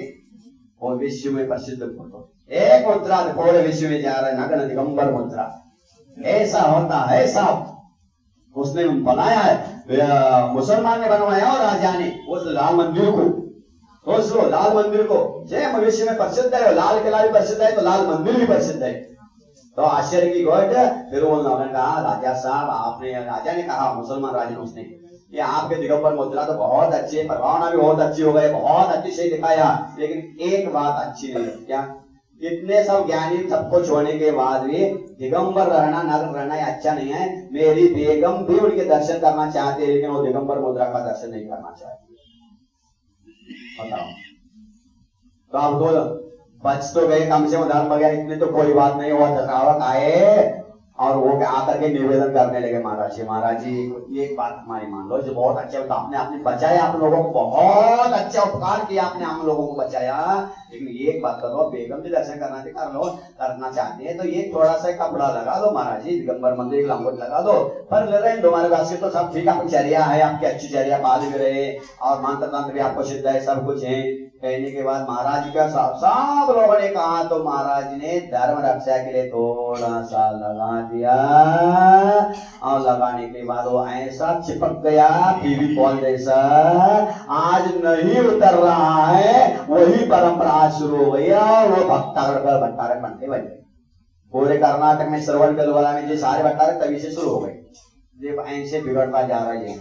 और विश्व में प्रसिद्ध फोटो, एक मुद्रा पूरे विश्व में जा रहा है, नगन दिगंबर मुद्रा, ऐसा होता है साहब, उसने बनाया है, मुसलमान ने बनवाया और राजा ने उस लाल मंदिर को, उस लाल मंदिर को, जय विश्व में प्रसिद्ध है, लाल किला भी प्रसिद्ध है तो लाल मंदिर भी प्रसिद्ध है। तो आश्चर्य की गोट। फिर उन्होंने कहा राजा साहब आपने, राजा ने कहा मुसलमान राजा ने, उसने कि आपके दिगंबर मुद्रा तो बहुत अच्छी है, प्रभावना भी बहुत अच्छी हो गई, बहुत अच्छी से दिखाया, लेकिन एक बात अच्छी नहीं है। क्या? इतने सब ज्ञानी सबको छोड़ने के बाद भी दिगंबर रहना, नर रहना अच्छा नहीं है। मेरी बेगम भी उनके दर्शन करना चाहती है, लेकिन वो दिगंबर मुद्रा का दर्शन नहीं करना चाहती। बताओ। तो अब तो बच तो गए कम से कम, धर्म वगैरह इतने तो कोई बात नहीं हुआ। चक्रावत आए और वो आकर के निवेदन करने लगे, महाराज जी एक बात हमारी मान लो, जो बहुत अच्छा होता, आपने बचाया, आप लोगों को बहुत अच्छा उपकार किया, आपने हम लोगों को बचाया, लेकिन एक बात करो, बेगम भी दर्शन करना कर लो, करना चाहते हैं तो ये थोड़ा सा कपड़ा लगा दो महाराज जी, दिगंबर मंदिर लंगोट लगा दो, पर ले रहे तुम्हारे पास के तो सब ठीक, आपकी चर्या है, आपकी अच्छी चर्या पाल भी रहे और मंत्र तंत्र भी आपको सिद्ध है, सब कुछ है। कहने के बाद महाराज जी का सब लोगों ने कहा, तो महाराज ने धर्म रक्षा के लिए थोड़ा सा लगा दिया, और लगाने के बाद वो ऐसा चिपक गया फेविकॉल जैसा, आज नहीं उतर रहा है, वही परंपरा शुरू हो गई और वो भट्टारक बनते बन गए। पूरे कर्नाटक में श्रवण बेलगोला में जो सारे भट्टारक तभी से शुरू हो गए। ये ऐसे बिगड़ता जा रहा है,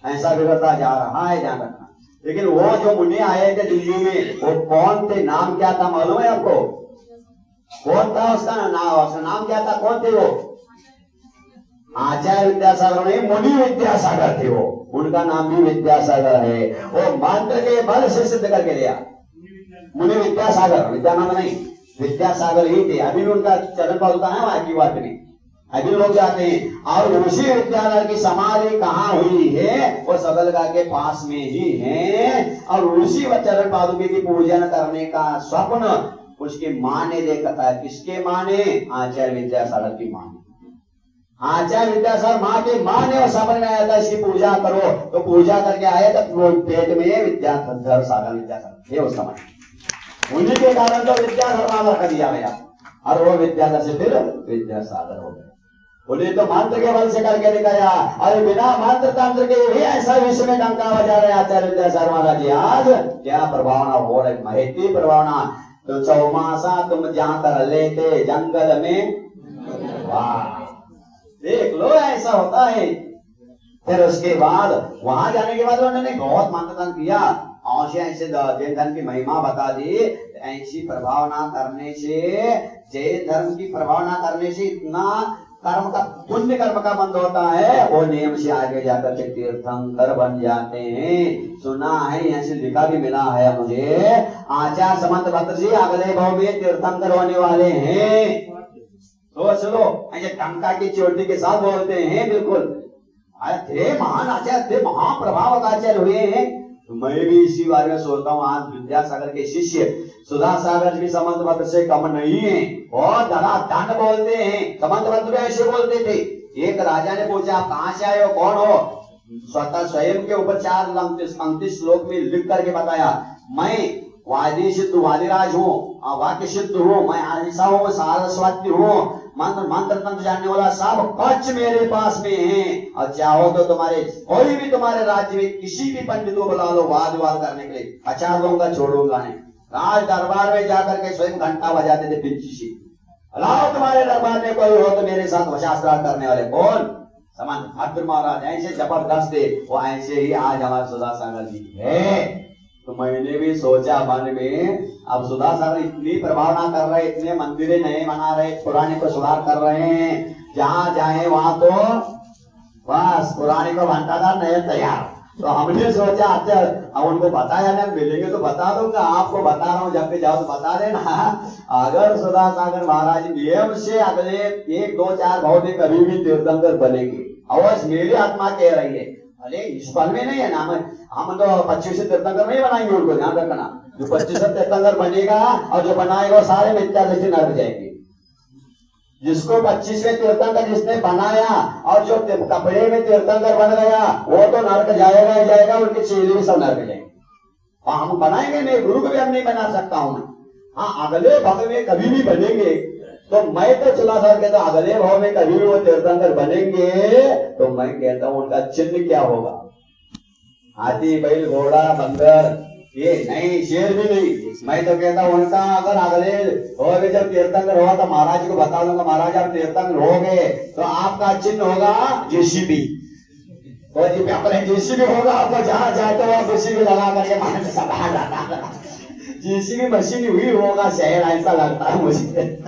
ऐसा बिगड़ता जा रहा है, ध्यान रखना। लेकिन वो जो मुनि आए थे दिल्ली में, वो कौन थे, नाम क्या था मालूम है आपको? कौन था उसका नाम क्या था, कौन थे वो? आचार्य विद्यासागर नहीं, मुनि विद्यासागर थे वो, उनका नाम भी विद्यासागर है। वो मंत्र के बल से सिद्ध करके लिया, मुनि विद्यासागर, विद्यानंद नहीं, विद्यासागर ही थे। अभी भी उनका चरण पादुका है वहां की बात में, अभी लोग जाते हैं। और उसी विद्यानंद की समाधि कहाँ हुई है? वो सबलगा के पास में ही है। और उसी चरण पादुके की पूजन करने का स्वप्न उसकी माँ ने देखा था। किसके माँ ने? आचार्य विद्यासागर की माँ ने। आचार्य विद्यासागर माँ के माँ ने वो सपने में आया था, इसकी पूजा करो, तो पूजा करके आए तो पेट में विद्याधर सागर, विद्यासागर ये उस समय, उन्हीं के कारण तो विद्याधर नाम रख दिया गया, और वो विद्याधर से फिर विद्यासागर हो गए। उन्हें तो मंत्र के बल से करके दिखाया, और बिना मंत्र तंत्र के भी ऐसा विश्व में डंका बजा रहे आचार्य विद्यासागर महाराज जी। आज क्या प्रभावना हो रही, महती प्रभावना। तो चौमासा तुम जहां कर लेते जंगल में, वाह देख लो ऐसा होता है। फिर उसके बाद वहां जाने के बाद उन्होंने बहुत मंत्रतंत्र किया, और ऐसे जैन धर्म की महिमा बता दी। ऐसी प्रभावना करने से, जैन धर्म की प्रभावना करने से इतना कर्म का, पुण्य कर्म का बंद होता है, वो नियम से आगे जाकर के तीर्थंकर बन जाते हैं। सुना है, यहाँ से लिखा भी मिला है मुझे, आचार्य समंत भद्र जी अगले भाव में तीर्थंकर होने वाले हैं। तो चलो ऐसे टंका की चोटी के साथ बोलते हैं, बिल्कुल थे महान आचार्य, थे महाप्रभावक आचार्य हुए हैं। तो मैं भी इसी बारे में सोचता हूँ, आज विद्यासागर के शिष्य सुधा सागर भी समंत भद्र से कम नहीं है, और धनाधन बोलते हैं। समंत भद्र ऐसे बोलते थे। एक राजा ने पूछा, आप कहाँ से आए हो, कौन हो? स्वतः स्वयं के ऊपर 4 श्लोक में लिख करके बताया, मैं वादी सिद्ध वादिराज हूँ, वाक्य सिद्ध हूँ, मैं आदिशा हूँ, सारस्वती हूँ, मंत्र तंत्र जानने वाला सब पक्ष मेरे पास में है। और चाहो तो तुम्हारे कोई भी तुम्हारे राज्य में किसी भी पंडित को बुला लो वाद करने के लिए, अच्छा दूंगा, छोड़ूंगा नहीं। राज दरबार में जाकर के स्वयं घंटा बजाते थे पिंची से, अलाओ तुम्हारे दरबार में कोई हो तो मेरे साथ वशास्त्रार्थ करने वाले कौन? समंत भद्र महाराज ऐसे जबरदस्त थे। वो ऐसे ही आज हमारे सुधा सागर जी है। तो मैंने भी सोचा मन में, अब सुधा सागर इतनी प्रभावना कर रहे, इतने मंदिरें नए बना रहे, पुराने को सुधार कर रहे हैं, जहां जाए वहां तो बस पुराने को घंटादार नए तैयार। तो हमने सोचा अच्छा, अब उनको बताया ना, मिलेंगे तो बता दूंगा, आपको बता रहा हूँ, जब भी जाओ तो बता देना। अगर सुधा सागर महाराज नियम से अगले 1, 2, 4 भाव में कभी भी तीर्थंकर बनेंगे, अवश्य मेरी आत्मा कह रही है, अरे इस पल में नहीं है ना, हम तो 25 तीर्थंकर नहीं बनाएंगे, उनको ध्यान रखना। जो 25 तीर्थंकर बनेगा और जो बनाएगा सारे मिथ्या दृष्टि नरक जाएंगे। जिसको 25वें तीर्थंकर जिसने बनाया और जो कपड़े में तीर्थंकर बन गया, वो तो नरक जाएगा ही जाएगा, उनके चेले भी सब नरक जाएंगे। और हम बनाएंगे नहीं, गुरु को भी हम नहीं बना सकता हूं मैं। हाँ, अगले भाव में कभी भी बनेंगे तो मैं तो चला सर कहता, अगले भाव में कभी भी वो तीर्थंकर बनेंगे तो मैं कहता हूं उनका चिन्ह क्या होगा? हाथी, बैल, घोड़ा, बंदर, ये नहीं, शेर भी नहीं। मैं तो कहता हूँ उनका अगर अगले हो जब तीर्थंकर हो तो महाराज को बता दूंगा, महाराज आप तीर्थंकर हो गए तो आपका चिन्ह होगा जेसीबी। तो अपने जेसीबी होगा, आपको जहां जाए तो वहां जेसीबी लगा करके मान सभा जाता, जेसीबी मशीन हुई होगा शहर, ऐसा लगता है मुझे।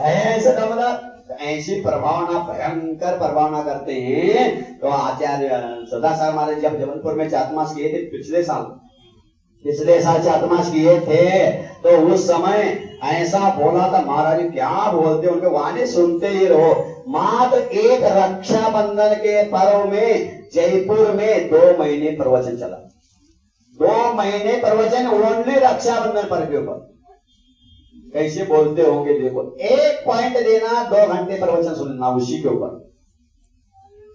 ऐसा तो मतलब ऐसी प्रभावना, भयंकर प्रभावना करते हैं। तो आचार्य सदा साहब महाराज जब जबलपुर में चातुर्मास किए थे पिछले साल चातुर्मास किए थे, तो उस समय ऐसा बोला था महाराज, क्या बोलते उनके वाणी सुनते ही रहो। मात्र एक रक्षाबंधन के पर्व में जयपुर में 2 महीने प्रवचन चला, 2 महीने प्रवचन ओनली रक्षाबंधन पर्व के ऊपर। कैसे बोलते होंगे देखो, एक पॉइंट देना 2 घंटे प्रवचन सुनना उसी के ऊपर,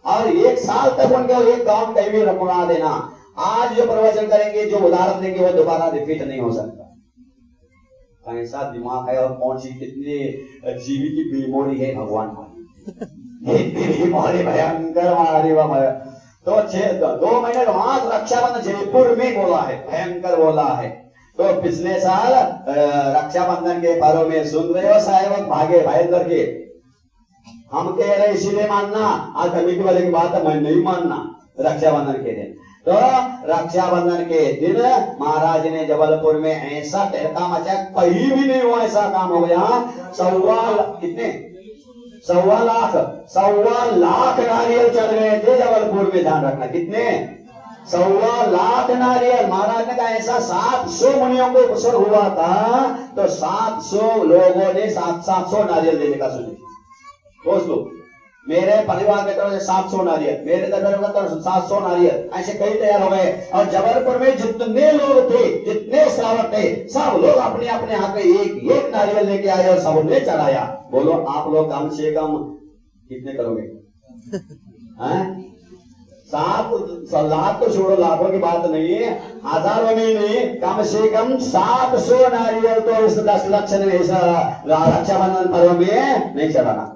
और 1 साल तक उनके एक गांव कहीं भी रखवा देना। आज जो प्रवचन करेंगे, जो उदाहरण देंगे, वो दोबारा रिपीट नहीं हो सकता। कैसा दिमाग है और कौन सी कितनी जीवी की बीमारी है भगवान बीमारी भयंकर हमारी। तो 2 महीने वहां रक्षाबंधन जयपुर में बोला है, भयंकर बोला है। तो पिछले साल रक्षाबंधन के पर्व में सुन रहे हो साहब, भागे भाईंदर के हम कह रहे इसीलिए मानना, आज कमेटी वाले की बात है, मैं नहीं मानना। रक्षाबंधन के दिन, तो रक्षाबंधन के दिन महाराज ने जबलपुर में ऐसा तहलका मचा, कहीं भी नहीं हुआ ऐसा काम हो गया। 1.25 लाख नारियल चढ़ गए थे जबलपुर में, ध्यान रखना कितने, 1.25 लाख नारियल। महाराज ने कहा ऐसा 700 मुनियों को अवसर हुआ था, तो 700 लोगों ने 700 नारियल देने का सोचा। दोस्तों मेरे परिवार की तरफ से 700 नारियल, मेरे तरफ से 700 नारियल, ऐसे कई तैयार हो गए। और जबलपुर में जितने लोग थे, जितने श्रावक थे, सब लोग अपने अपने हाथ में एक नारियल लेके आए और सबने चढ़ाया। बोलो आप लोग कम से कम कितने करोगे? 7 लाख तो छोड़ो, लाखों की बात नहीं है, हजारों में नहीं, कम से कम 700 नारियल तो इस 10 लाख में रक्षाबंधन पर्व में नहीं चढ़ाना,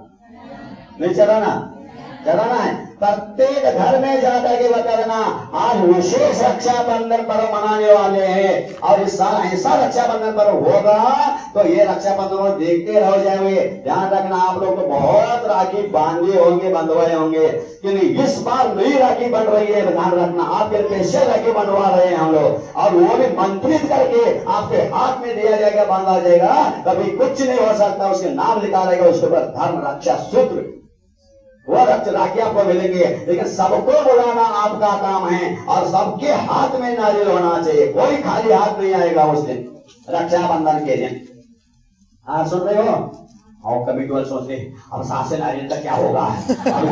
नहीं चढ़ाना है। प्रत्येक घर में जाकर के बताना आज विशेष रक्षाबंधन पर्व मनाने वाले हैं, और इस साल ऐसा रक्षाबंधन पर्व होगा, तो ये रक्षाबंधन देखते रह जाएंगे। ध्यान रखना आप लोग तो बहुत राखी बांधे होंगे, बंधवाए होंगे, लेकिन इस बार नई राखी बन रही है। ध्यान रखना आपके स्पेशल राखी बनवा रहे हैं हम लोग, और वो भी मंत्रित करके आपके हाथ में दिया जाएगा, बांधा जाएगा। कभी कुछ नहीं हो सकता, उसके नाम लिखा रहेगा उसके ऊपर, धर्म रक्षा सूत्र, वो राखी आपको मिलेंगे। लेकिन सबको बुलाना आपका काम है, और सबके हाथ में नारियल होना चाहिए, कोई खाली हाथ नहीं आएगा उस दिन, रक्षाबंधन के दिन। हाँ सुन रहे हो? और कमेटी वाले सोचते अब 7 से नारियल का क्या होगा, अब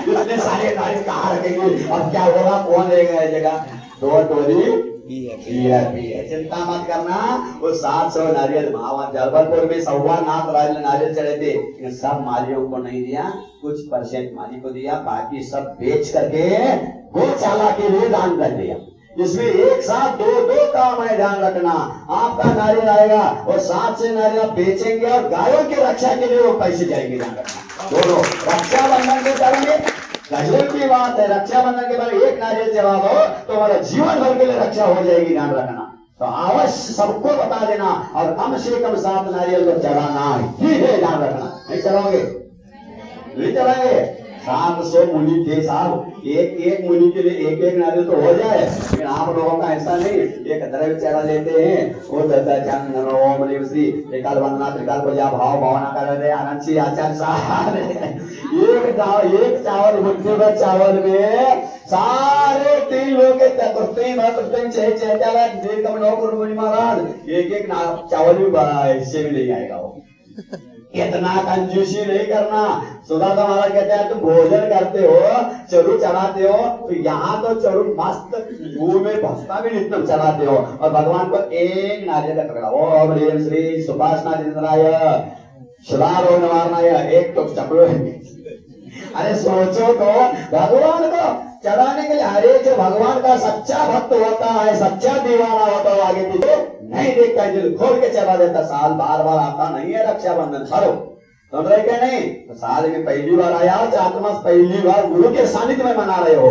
इतने सारे नारियल कहाँ रखेंगे, और क्या होगा, कौन लेगा जगह? 2 टोली चिंता मत करना। वो 700 नारियल जबलपुर में 1.25 लाख नारियल चढ़े थे, सब मालियों को नहीं दिया, कुछ परसेंट माली को दिया, बाकी सब बेच करके गौशाला के लिए दान कर दिया। इसमें एक साथ 2 काम है, ध्यान रखना। आपका नारियल आएगा और 7 से नारियल बेचेंगे, और गायों की रक्षा के लिए वो पैसे जाएंगे, ध्यान रखना। दोनों रक्षाबंधन के करेंगे, गजब की बात है। रक्षाबंधन के बाद एक नारियल चढ़ा दो तो हमारा जीवन भर के लिए रक्षा हो जाएगी, ध्यान रखना। तो अवश्य सबको बता देना, और कम से कम 7 नारियल को चढ़ाना ही है, ध्यान रखना। नहीं चढ़ाओगे? नहीं चढ़ाएंगे? 700 मुनि थे साहब, एक मुनि के लिए एक नारियल तो हो जाए, लेकिन आप लोगों का ऐसा नहीं, एक द्रव्य चढ़ा लेते हैं। वो त्रिकाल वंदना, त्रिकाल पूजा, भाव भावना कर रहे आनंद सिंह आचार्य साहब, एक चावल मुट्ठी भर चावल में सारे 3 लोग के महाराज एक चावल भी हिस्से में नहीं आएगा। वो इतना कंजूसी नहीं करना। सुदामा महाराज कहते हैं तुम भोजन करते हो, चरू चढ़ाते हो, तो यहाँ तो चरू मस्त मुंह में भस्ता भी नित्य चढ़ाते हो, और भगवान को एक नारियल का टुकड़ा, ओम ह्रीं श्री सुभाषना जिंद्राय सुधारो निवारणाय, एक तो चपड़ो। अरे सोचो तो, भगवान को चढ़ाने के लिए हर एक जो भगवान का सच्चा भक्त होता है, सच्चा दीवाना होता है, आगे पीछे नहीं देखता, दिल खोल के चला देता। साल बार आता नहीं है रक्षाबंधन पर्व, सुन रहे क्या? नहीं तो साल में पहली बार आया, चातुर्मास पहली बार गुरु के सानिध्य में मना रहे हो,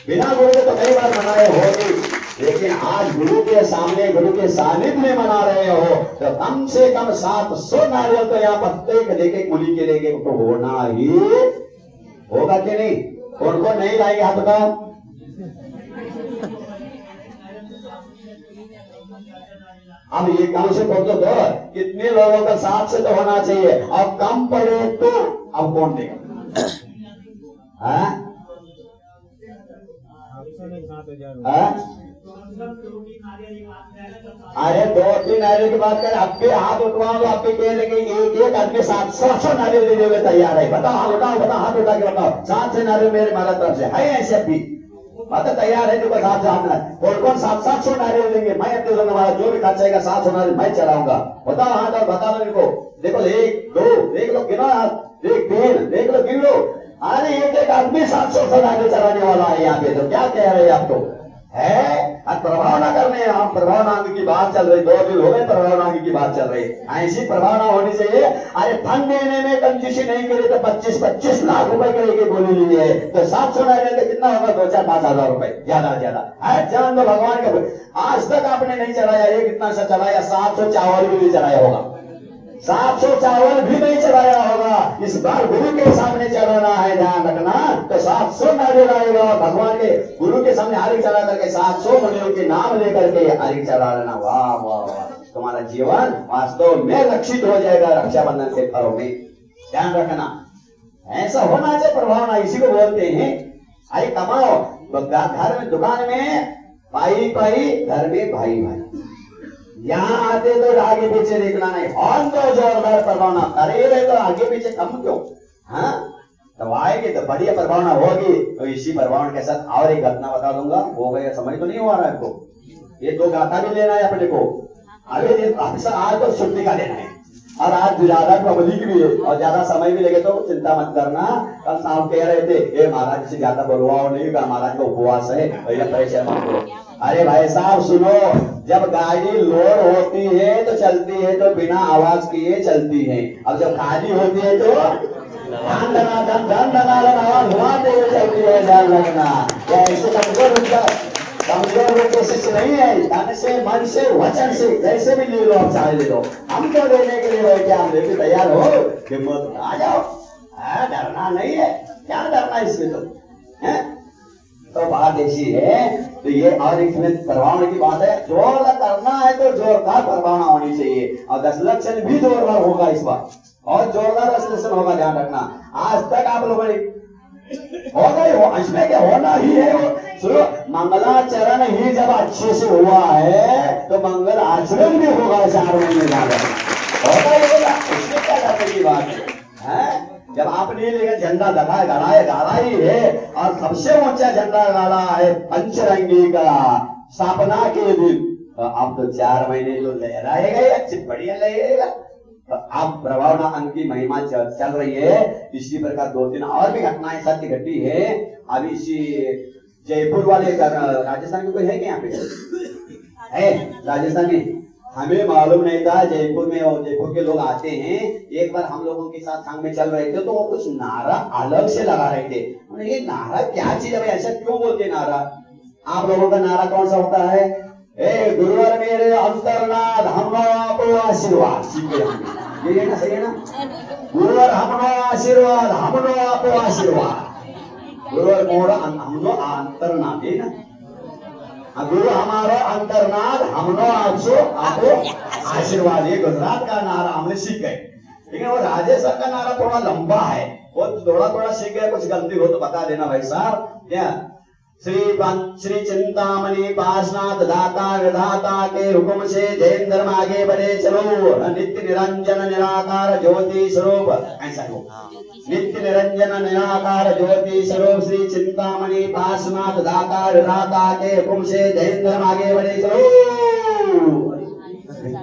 बिना गुरु के तो कई बार मनाए होगी। लेकिन आज गुरु के सामने, गुरु के सानिध्य में मना रहे हो तो कम से कम 700 नारियल तो यहाँ प्रत्येक लेके कुली के लेके तो होना ही होगा कि नहीं? कौन कौन नहीं लाएंगे हाथ उठाओ। अब ये कम से कम तो दो, कितने लोगों का 7 से तो होना चाहिए, अब कम पड़े तो अब कौन देगा? अरे 2-3 नारियल की बात करें, आपके हाथ उठवाओ तो आपके कह देंगे एक आदमी 700 नारियल देने हुए तैयार है। बताओ हाथ उठाओ, बताओ हाथ उठा के बताओ 7 से नारियल मेरे मारा तरफ से है ऐसे भी मतलब तैयार है जो 7 कौन कौन 700 नारियल देंगे? मैं अपने हमारा जो भी खर्चेगा 700 नारियल मैं चलाऊंगा। बताओ हाथ और बता दो इनको। देखो 1 2 देख लो, गिनो हाथ, 1 3 देख लो, गिन लो। अरे एक आदमी 700 नारियल चलाने वाला है यहाँ पे, तो क्या कह रहे हैं आप? तो है प्रभाव ना करने, हम प्रभाव नांग की बात चल रही, 2 दिन हो गए प्रभाव नांग की बात चल रही, ऐसी प्रभाव ना होनी चाहिए। अरे फंड देने में कंजूसी नहीं करे तो 25-25 लाख रुपए के लेके बोली ली है, तो 700 नारियल तो कितना होगा? 2-4-5 हजार रुपए, ज्यादा जान दो भगवान के। आज तक आपने नहीं चढ़ाया, ये कितना सा चढ़ाया? 700 चावल भी नहीं चढ़ाया होगा, 700 चावल भी नहीं चढ़ाया होगा। इस बार गुरु के सामने चढ़ाना है, ध्यान रखना, तो 700 नारियल आएगा। भगवान के गुरु के सामने आरिक चढ़ा करके 700 मुनियों के नाम लेकर के आरिक चढ़ा लेना। वाह वाह वाह, तुम्हारा जीवन वास्तव में रक्षित हो जाएगा रक्षाबंधन के पर्व में। ध्यान रखना, ऐसा होना चाहिए प्रभावना, इसी को बोलते हैं। अरे कमाओ, घर में दुकान में पाई पाई, घर में भाई भाई। यहाँ आते तो आगे पीछे देखना नहीं, और तो जोरदार प्रभावना करे रहे तो आगे पीछे कम क्यों? हाँ, तो आएगी तो बढ़िया प्रभावना होगी। तो इसी प्रभावना के साथ और एक घटना बता दूंगा, हो गया समझ तो नहीं हो रहा है आपको? ये 2 गाथा भी लेना है अपने को, अगले दिन आज तो छुट्टी का लेना है, और आज ज्यादा पब्लिक भी है और ज्यादा समय भी लगे तो चिंता मत करना। कल साहब कह रहे थे, ए महाराज से ज्यादा बोलवाओ नहीं, का महाराज का उपवास है, भैया परेशान मत करो। अरे भाई साहब सुनो, जब गाड़ी लोड होती है तो चलती है, तो बिना आवाज किए चलती है। अब जब खाली होती है तो धन आवाज घुमाते हुए चलती है। ध्यान रखना, ऐसे कमजोर लोग के शिष्य नहीं है, धन से, मन से, वचन से, जैसे भी ले लो आप, चाहे ले लो। हम तो देने के लिए बैठे, हम लेके तैयार हो, हिम्मत आ जाओ, डरना नहीं है, क्या डरना इसमें? तो बात ऐसी है। तो ये और इसमें प्रभावना की बात है, जोरदार करना है तो जोरदार प्रभावना होनी चाहिए, और 10 लक्षण भी जोरदार होगा इस बार, और जोरदार 10 लक्षण होगा। ध्यान रखना, आज तक आप लोगों ने होगा ही हो, इसमें क्या होना ही है। सुनो, मंगलाचरण ही जब अच्छे से हुआ है तो मंगल आचरण भी होगा 4 महीने ज्यादा होगा ही होगा। इसमें क्या करने की बात है? जब आपने लेकर झंडा गाड़ा ही है, और सबसे ऊंचा झंडा गाड़ा है पंचरंगी का स्थापना के दिन, तो अब तो 4 महीने तो लहराएगा ही, अच्छी बढ़िया लगेगा। तो अब प्रभावना अंग की महिमा चल रही है। इसी प्रकार 2-3 और भी घटनाएं सत्य घटी है। अभी इसी जयपुर वाले राजस्थान में कोई है क्या? यहाँ पे है राजस्थान में, हमें मालूम नहीं था। जयपुर में और जयपुर के लोग आते हैं, एक बार हम लोगों के साथ संग में चल रहे थे तो वो कुछ नारा अलग से लगा रहे थे। ये नारा क्या चीज है भाई, ऐसा क्यों बोलते नारा? आप लोगों का नारा कौन सा होता है? ए गुरुवर मेरे अंतरनाथ हमनो आपको आशीर्वाद, ये है ना, सही है ना? गुरुवर हमनो आशीर्वाद, हमनो आपको आशीर्वाद, गुरुवर मोड़ा हमनो अंतरनाथ है ना, गुरु हमारा अंतरनाथ, हमनो आपको आशीर्वाद। ये गुजरात का नारा हमने सीख गए, लेकिन वो राजस्थान का नारा थोड़ा लंबा है, वो थोड़ा सीख गए। कुछ गलती हो तो बता देना भाई साहब। क्या? श्री चिंतामणि पार्श्वनाथ दाता विधाता के हुक्म से जैन धर्म आगे बढ़े चलो, नित्य निरंजन निराकार ज्योति स्वरूप, ऐसा हो, नित्य निरंजन निराकार ज्योति स्वरूप श्री चिंतामणि पार्श्वनाथ दाता विधाता के हुक्म से जैन धर्म आगे बढ़े चलो।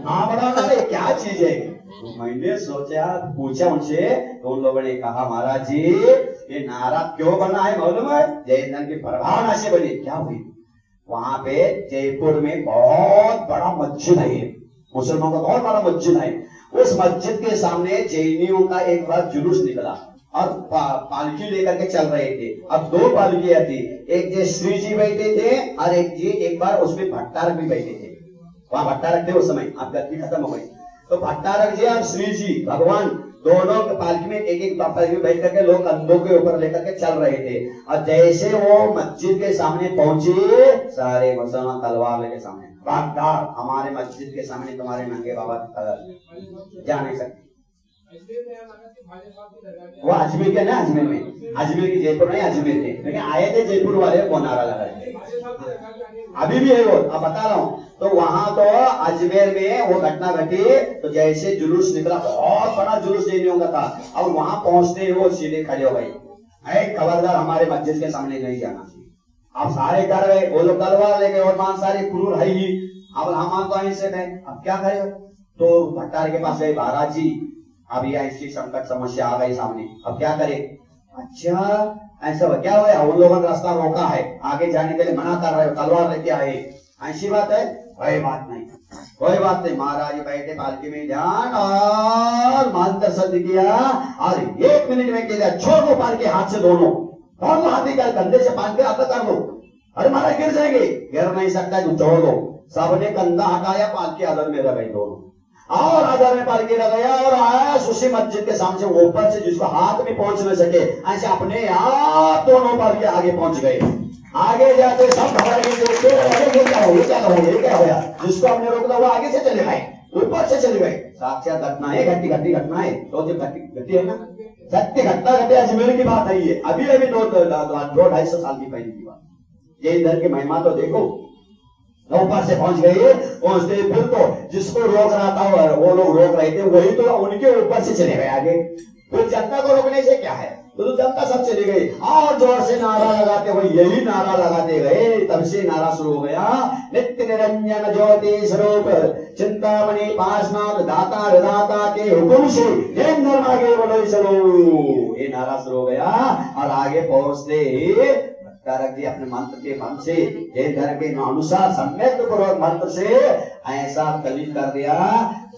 हाँ बड़ा क्या चीज है? मैंने सोचा, पूछा उनसे, तो उन लोगों ने कहा महाराज जी ये नारा क्यों बना है मालूम है? जैन की प्रभावना से बनी। क्या हुई? वहां पे जयपुर में बहुत बड़ा मस्जिद है, मुसलमानों का बहुत बड़ा मस्जिद है। उस मस्जिद के सामने जैनियों का एक बार जुलूस निकला, और पालकी लेकर के चल रहे थे। अब दो पालकियां थी, एक जो श्री जी बैठे थे और एक बार उसमें भट्टारक भी बैठे थे। वहां भट्टारक थे उस समय, अब गद्दी खत्म हो गई। तो भट्टारक जी और श्री जी भगवान दोनों के पालकी में एक पालकी में बैठ करके लोग कंधों के ऊपर लेकर के चल रहे थे। और जैसे वो मस्जिद के सामने पहुंचे, सारे मुसलमान तलवार लेके सामने, भागदार हमारे मस्जिद के सामने तुम्हारे नंगे बाबा जा नहीं सकते। वो अजमेर के ना, अजमेर में, अजमेर की जयपुर नहीं, अजमेर थे, लेकिन आए थे जयपुर वाले को नारा लगा थे। अभी भी है वो, अब बता रहा हूँ। तो वहां तो अजमेर में वो घटना घटी। तो जैसे जुलूस निकला, बहुत बड़ा जुलूस लेने का था, और वहां पहुंचते ही वो सीधे खड़े हो गए, खबरदार हमारे मस्जिद के सामने नहीं जाना चाहिए। अब सारे डर गए, वो लोग तलवार लेके, और मान सारे क्रूर है ही। अब हम तो ऐसे गए, अब क्या करें? तो भट्टार के पास गए, महाराज जी अब ये ऐसी संकट समस्या आ गई सामने, अब क्या करें? अच्छा ऐसा क्या हुआ? उन लोगों ने रास्ता रोका है, आगे जाने के लिए मना कर रहे हो, तलवार लेके आए, ऐसी बात है? कोई बात नहीं, कोई बात नहीं। महाराज बैठे पालकी में, ध्यान और मंत्र शब्द किया, और 1 मिनट में किया, छोड़ दो पालकी हाथ से, दोनों हाथ निकाल कंधे से पालकी हाथ कर दो। अरे महाराज गिर जाएंगे, गिर नहीं सकता, तुम छोड़ दो। सबने कंधा हटाया, पालकी आदर में रह गई दोनों, और आदर में पालकी लगाया और आया उसी मस्जिद के सामने, ऊपर से जिसको हाथ में पहुंच न सके, ऐसे अपने आप दोनों पालकी आगे पहुंच गए। आगे जाते सब घबरा गए, क्या होगा? जिसको हमने रोका वो आगे से चले गए, ऊपर से चले गए। साक्षात घटना है, घटी घटना है, तो जब घटी है ना, सत्य घटना घटे, अजमेर की बात है ये, अभी 200-250 साल की पहले की बात। ये इधर की महिमा तो देखो, ऊपर से पहुंच गए। पहुंचते फिर तो जिसको रोक रहा था वो लोग रोक रहे थे, वही तो उनके ऊपर से चले गए आगे। फिर जनता को रोकने से क्या है? तो जनता सब चली गई, और जोर से नारा लगाते हुए, यही नारा लगाते गए। तब से नारा शुरू हो गया, नित्य निरंजन ज्योति स्वरूप चिंतामणि पासनाथ दाता विधाता के हुक्म से जैन धर्म आगे बढ़ो चलो, ये नारा शुरू हो गया। और आगे पहुंचते ही भट्टारक जी अपने मंत्र के मन से, जैन धर्म के अनुसार सम्यक पूर्वक मंत्र से ऐसा दलित कर दिया,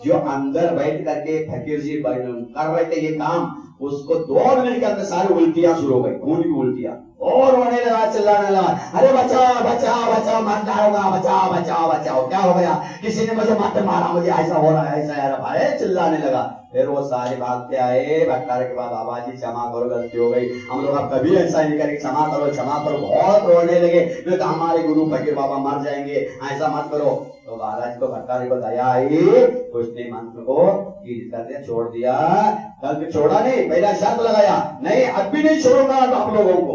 जो अंदर बैठ करके फकीर जी कर रहे थे ये काम, उसको 2 मिनट के अंदर सारी उल्टियां शुरू हो गई, खून की उल्टियां, और रोने लगा, चिल्लाने लगा, अरे बचाओ बचाओ बचाओ, मर जाऊंगा, बचाओ बचाओ बचाओ। क्या हो गया? किसी ने मुझे मत मारा, मुझे ऐसा हो रहा है, ऐसा यार भाई, चिल्लाने लगा। फिर वो सारे भागते आए भट्टारक के बाद, बाबा जी क्षमा करो, गलती हो गई, हम लोग अब कभी ऐसा नहीं करेंगे, क्षमा करो क्षमा करो। बहुत रोने लगे, तो हमारे गुरु फकीर बाबा मर जाएंगे, ऐसा मत करो। तो महाराज को भट्टारक को दया आई, उसने मंत्र को कर दिया, छोड़ दिया। कल छोड़ा नहीं, पहला शर्त लगाया, नहीं अब भी नहीं छोड़ूंगा आप लोगों को,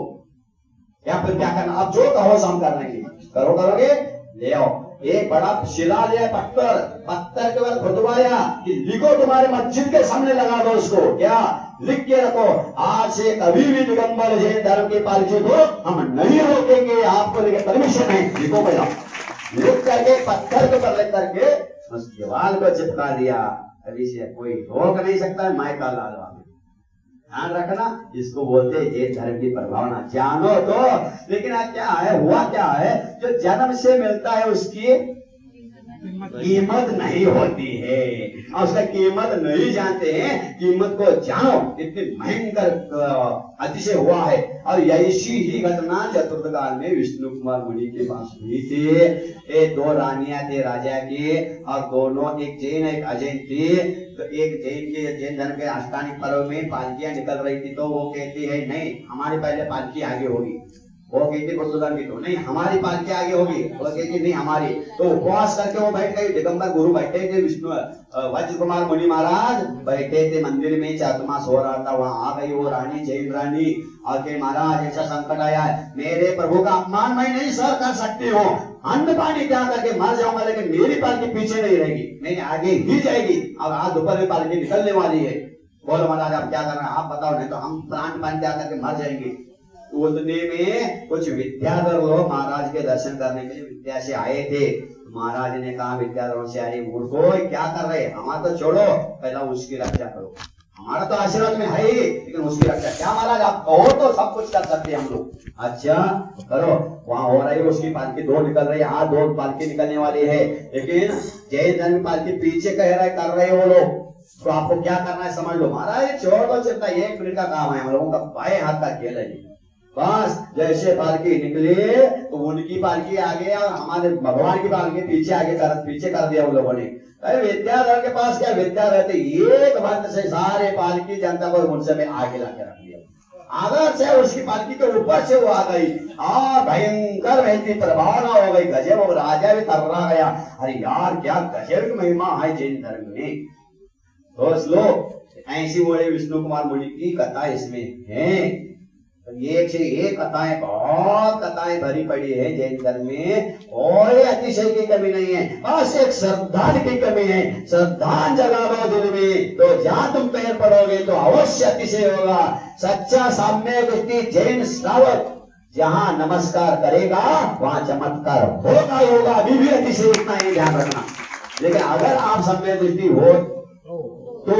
या फिर क्या करना, अब जो कहो हम कर लेंगे। करोगे ले आओ। एक बड़ा शिला लिया, पत्थर के बाद खुदवाया कि लिखो, तुम्हारे मस्जिद के सामने लगा दो उसको, क्या लिख के रखो, आज से कभी भी दिगंबर जैन धर्म की पालकी को हम नहीं रोकेंगे, आपको लेके परमिशन है, लिखो पहला। लिख करके पत्थर के ऊपर लिख करके उस दीवार को चिपका दिया। अभी से कोई रोक नहीं सकता है, मायका लाल वाले। ध्यान रखना, इसको बोलते जैन धर्म की प्रभावना, जानो तो। लेकिन आज क्या है, हुआ क्या है, जो जन्म से मिलता है उसकी कीमत नहीं होती है, और उसका कीमत नहीं जानते हैं। कीमत को जानो, इतनी भयंकर अतिशय हुआ है। और ऐसी ही घटना चतुर्थ काल में विष्णु कुमार मुनि के पास हुई थी। ये 2 रानियां थे राजा की, और दोनों, एक जैन एक अजैन थी। तो एक जैन धर्म के अष्टांगिक पर्व में पालकियां निकल रही थी, तो वो कहती है नहीं हमारी पहले पालकी आगे होगी, वो कहती बुद्धुदान की तो नहीं हमारी पालकी आगे होगी, वो कहती नहीं हमारी। तो उपवास करके वो बैठ गए, दिगंबर गुरु बैठे थे, विष्णु वज्र कुमार मुनि महाराज बैठे थे मंदिर में, चातुर्मास हो रहा था। वहां आ गई वो रानी, जैन रानी, और के महाराज ऐसा संकट आया है, मेरे प्रभु का अपमान मैं नहीं सर कर सकती हूँ, अन्न पानी क्या करके मर जाऊंगा, लेकिन मेरी पालकी पीछे नहीं रहेगी, मेरी आगे ही जाएगी। और आज दोपहर में पालकी निकलने वाली है, बोलो महाराज आप क्या करना है, आप बताओ, नहीं तो हम प्राण पान क्या करके मर जाएंगे। उतने में कुछ विद्याधर लोग महाराज के दर्शन करने के लिए विद्या से आए थे। महाराज ने कहा विद्याधरों से, अरे मूर्खो क्या कर रहे, हमारा तो छोड़ो, पहला उसकी रक्षा करो, हमारा तो आशीर्वाद में है ही, लेकिन उसकी रक्षा क्या महाराज आप कहो तो सब कुछ कर सकते हैं हम लोग। अच्छा करो। वहां हो रही है, उसकी पालकी 2 निकल रही है, आज 2 पालकी निकलने वाली है, लेकिन जैन धर्म पालकी पीछे कह रहे कर रहे वो लोग, तो आपको क्या करना है समझ लो। महाराज छोड़ दो चिंता, 1 मिनट का काम है हम लोगों का, बाएं हाथ का खेल है। बस जैसे पालकी निकली तो उनकी पालकी आगे और हमारे भगवान की पालकी पीछे कर दिया उन लोगों ने। अरे विद्याधर के पास क्या विद्या रहती, एक मंत्र से सारे पालकी जनता को उनसे में आगे लाके रख दिया। आदर से उसकी पालकी के ऊपर से वो आ गई और भयंकर वैसी प्रभावना हो गई, गजब। और राजा भी तर्रा गया, अरे यार क्या गजब की महिमा है जैन धर्म में। तो श्लोक ऐसी बोले विष्णु कुमार मुनि की कथा इसमें है। तो एक से एक कथाएं, बहुत कथाएं भरी पड़ी है जैन धर्म में, कोई अतिशय की कमी नहीं है, बस एक श्रद्धा की कमी है। श्रद्धा जगाओ दिल में, तो जहां तुम पैर पड़ोगे तो अवश्य अतिशय होगा। सच्चा साम्यक व्यक्ति जैन श्रावक जहां नमस्कार करेगा वहां चमत्कार होगा ही होगा। अभी भी अतिशय इतना ही ध्यान रखना। लेकिन अगर आप सम्यक दृष्टि हो तो,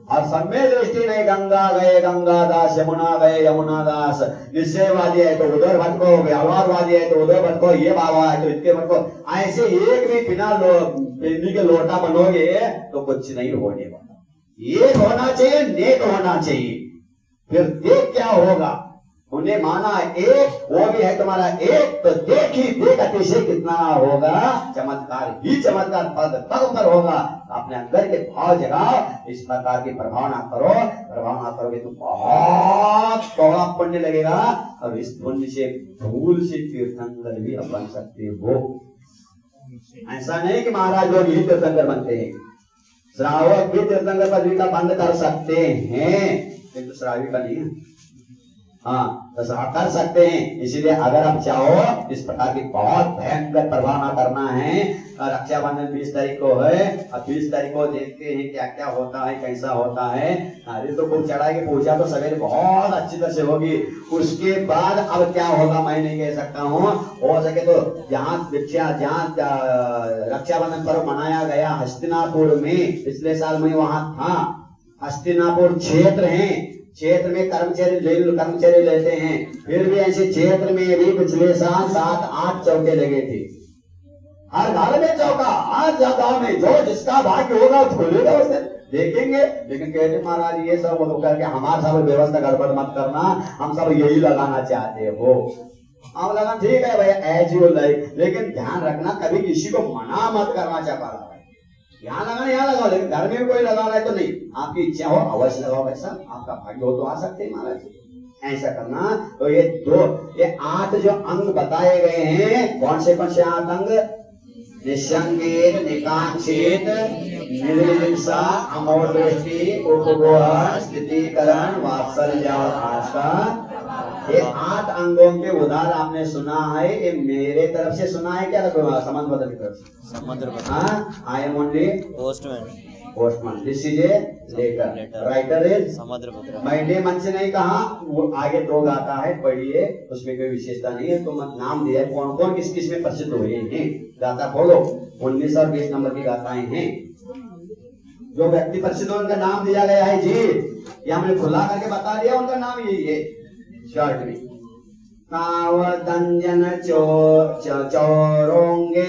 और सम्यक दृष्टि नहीं, गंगा गए गंगादास, यमुना गए यमुनादास, निश्चयवादी है तो उधर भटको, व्यवहारवादी है तो उधर भटको, ये बाबा है तो इसके भटको, ऐसे एक भी बिना पिंडी के लोटा बनोगे तो कुछ नहीं होने वाला। एक होना चाहिए, नेक होना चाहिए, फिर देख क्या होगा। उन्हें माना एक, वो भी है तुम्हारा एक, तो देख ही देख अतिशय कितना होगा, चमत्कार ही चमत्कार पद पर होगा। अपने अंदर के भाव जगाओ, इस प्रकार की प्रभावना करो। प्रभावना करोगे तो बहुत बड़ा पुण्य लगेगा, और इस पुण्य से भूल से तीर्थंकर भी अब बन सकते हो। ऐसा नहीं कि महाराज लोग ही तीर्थंकर बनते हैं, श्रावक भी तीर्थंकर पदवी का बंद कर सकते हैं, किंतु श्रावी का नहीं है। हाँ, तो कर सकते हैं। इसीलिए अगर आप चाहो इस प्रकार की बहुत भयंकर प्रभावना करना है, रक्षाबंधन 20 तारीख को है, अब 20 तारीख को देखते हैं क्या क्या होता है, कैसा होता है। अरे तो खूब चढ़ाई की पूजा तो सवेरे बहुत अच्छी तरह से होगी, उसके बाद अब क्या होगा मैं नहीं कह सकता हूँ। हो सके तो जहाँ रक्षाबंधन पर्व मनाया गया हस्तिनापुर में, पिछले साल मैं वहां था। हस्तिनापुर क्षेत्र है, क्षेत्र में कर्मचारी लेते हैं, फिर भी ऐसे क्षेत्र में भी पिछले साल 7-8 चौके लगे थे। हर घर में चौका, हर जगह में जो जिसका भाग्य होगा खोलेगा उसे देखेंगे। लेकिन कहते महाराज ये सब वो करके हमारा सब व्यवस्था गड़बड़ मत करना, हम सब यही लगाना चाहते हो। हम लगा ठीक है भैया एज यू लाइक, लेकिन ध्यान रखना कभी किसी को मना मत करना चाहता। यहाँ लगाना यहाँ लगाओ, लेकिन घर में भी कोई लगाना है तो नहीं, आपकी इच्छा हो अवश्य लगाओ, वैसा आपका भाग्य हो तो आ सकते हैं महाराज। ऐसा करना। तो ये 8 जो अंग बताए गए हैं, कौन से 8 अंग? निसंकेत, निकांक्षित, निर्लिप्सा, अमोघ दृष्टि, उपगोह, स्थितिकरण, वात्सल्य और आस्था। ये 8 अंगों के उदाहरण आपने सुना है। ये मेरे तरफ से सुना है क्या? समुद्र की तरफ से। हाँ, I am only postman, this is a letter, writer is समुद्र। मैंने मन से नहीं कहा, वो आगे 2 गाता है, पढ़िए, उसमें कोई विशेषता नहीं है। तो नाम दिया है कौन कौन किस किस में प्रसिद्ध हुए हैं, गाता बोलो। 19 और 20 नंबर की गाताएं हैं। जो व्यक्ति प्रसिद्ध हो उनका नाम दिया गया है जी, ये हमने खुला करके बता दिया, उनका नाम यही है शॉर्ट में। तावदंजन चौरोंगे,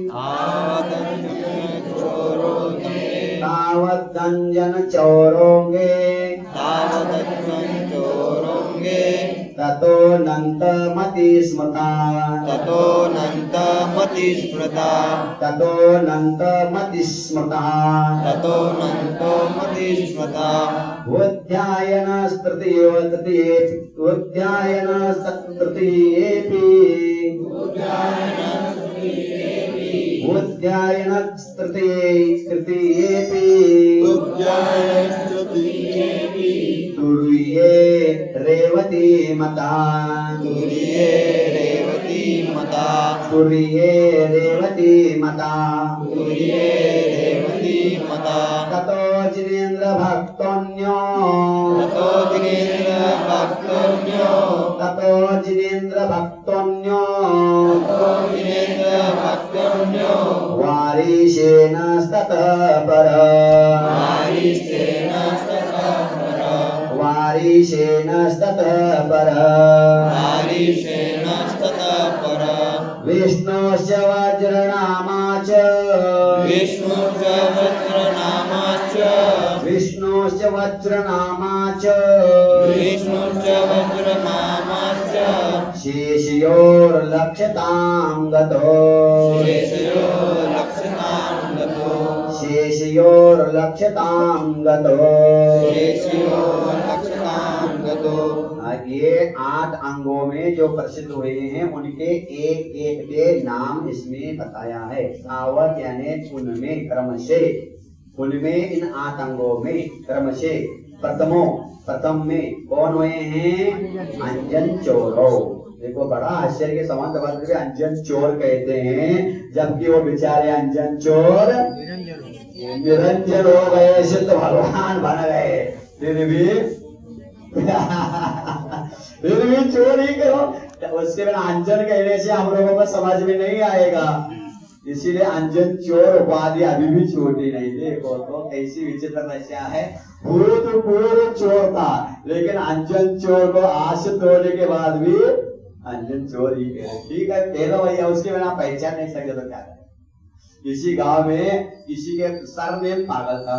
तावदंजन चौरोंगे, ततोऽनन्तमति स्मृता, ततोऽनन्तमति स्मृता, ततोऽनन्तमति स्मृता, ततोऽनन्तमति स्मृता। उद्यायन तृतीयेऽपि, उद्यायन तृतीयेऽपि, उद्यायन तृतीयेऽपि, तुर्ये रेवती मता, तुर्ये रेवती मता, तुर्ये रेवती मता, तुर्ये रेवती मता। ततो जिनेन्द्र भक्तोऽन्यो, ततो जिनेन्द्र भक्तोऽन्यो, ततो जिनेन्द्र भक्तोऽन्यो, ततो जिनेन्द्र भक्तोऽन्यो, वारिशेन स्ततः पर, वारिशेन स्ततः पर, वारिशेन स्ततः पर, वारिशेन स्ततः पर। विष्णोस्य वज्रनामा च, विष्णुश्च वज्रनामाच विष्णुश्च वज्रनामाच विष्णुश्च वज्रनामाच शेषयोर्लक्षतां गतो शेषयोर्लक्षतां गतो शेषयोर्लक्षतां गतो शेषयोर्लक्षतां गतो। ये 8 अंगों में जो प्रसिद्ध हुए हैं उनके एक एक के नाम इसमें बताया है। सावक यानी उनमें क्रम से, उनमें इन 8 अंगों में क्रम से प्रथम में कौन हुए हैं? अंजन चोरो। देखो बड़ा आश्चर्य के संबंध में अंजन चोर कहते हैं, जबकि वो बेचारे अंजन चोर निरंजन हो गए, सिद्ध भगवान बन गए, फिर भी चोर ही करो। उसके बिना अंजन कहने से हम लोगों को समझ में नहीं आएगा, इसीलिए अंजन चोर उपाधि अभी भी छोटी नहीं। देखो तो कैसी विचित्र रचना है। भूतपूर्व चोर था, लेकिन अंजन चोर को आश्रित होने के बाद भी अंजन चोर ही कहे। ठीक है, कह दो भैया, उसके बिना पहचान नहीं सकते तो क्या करें। इसी गांव में किसी के सरनेम पागल था,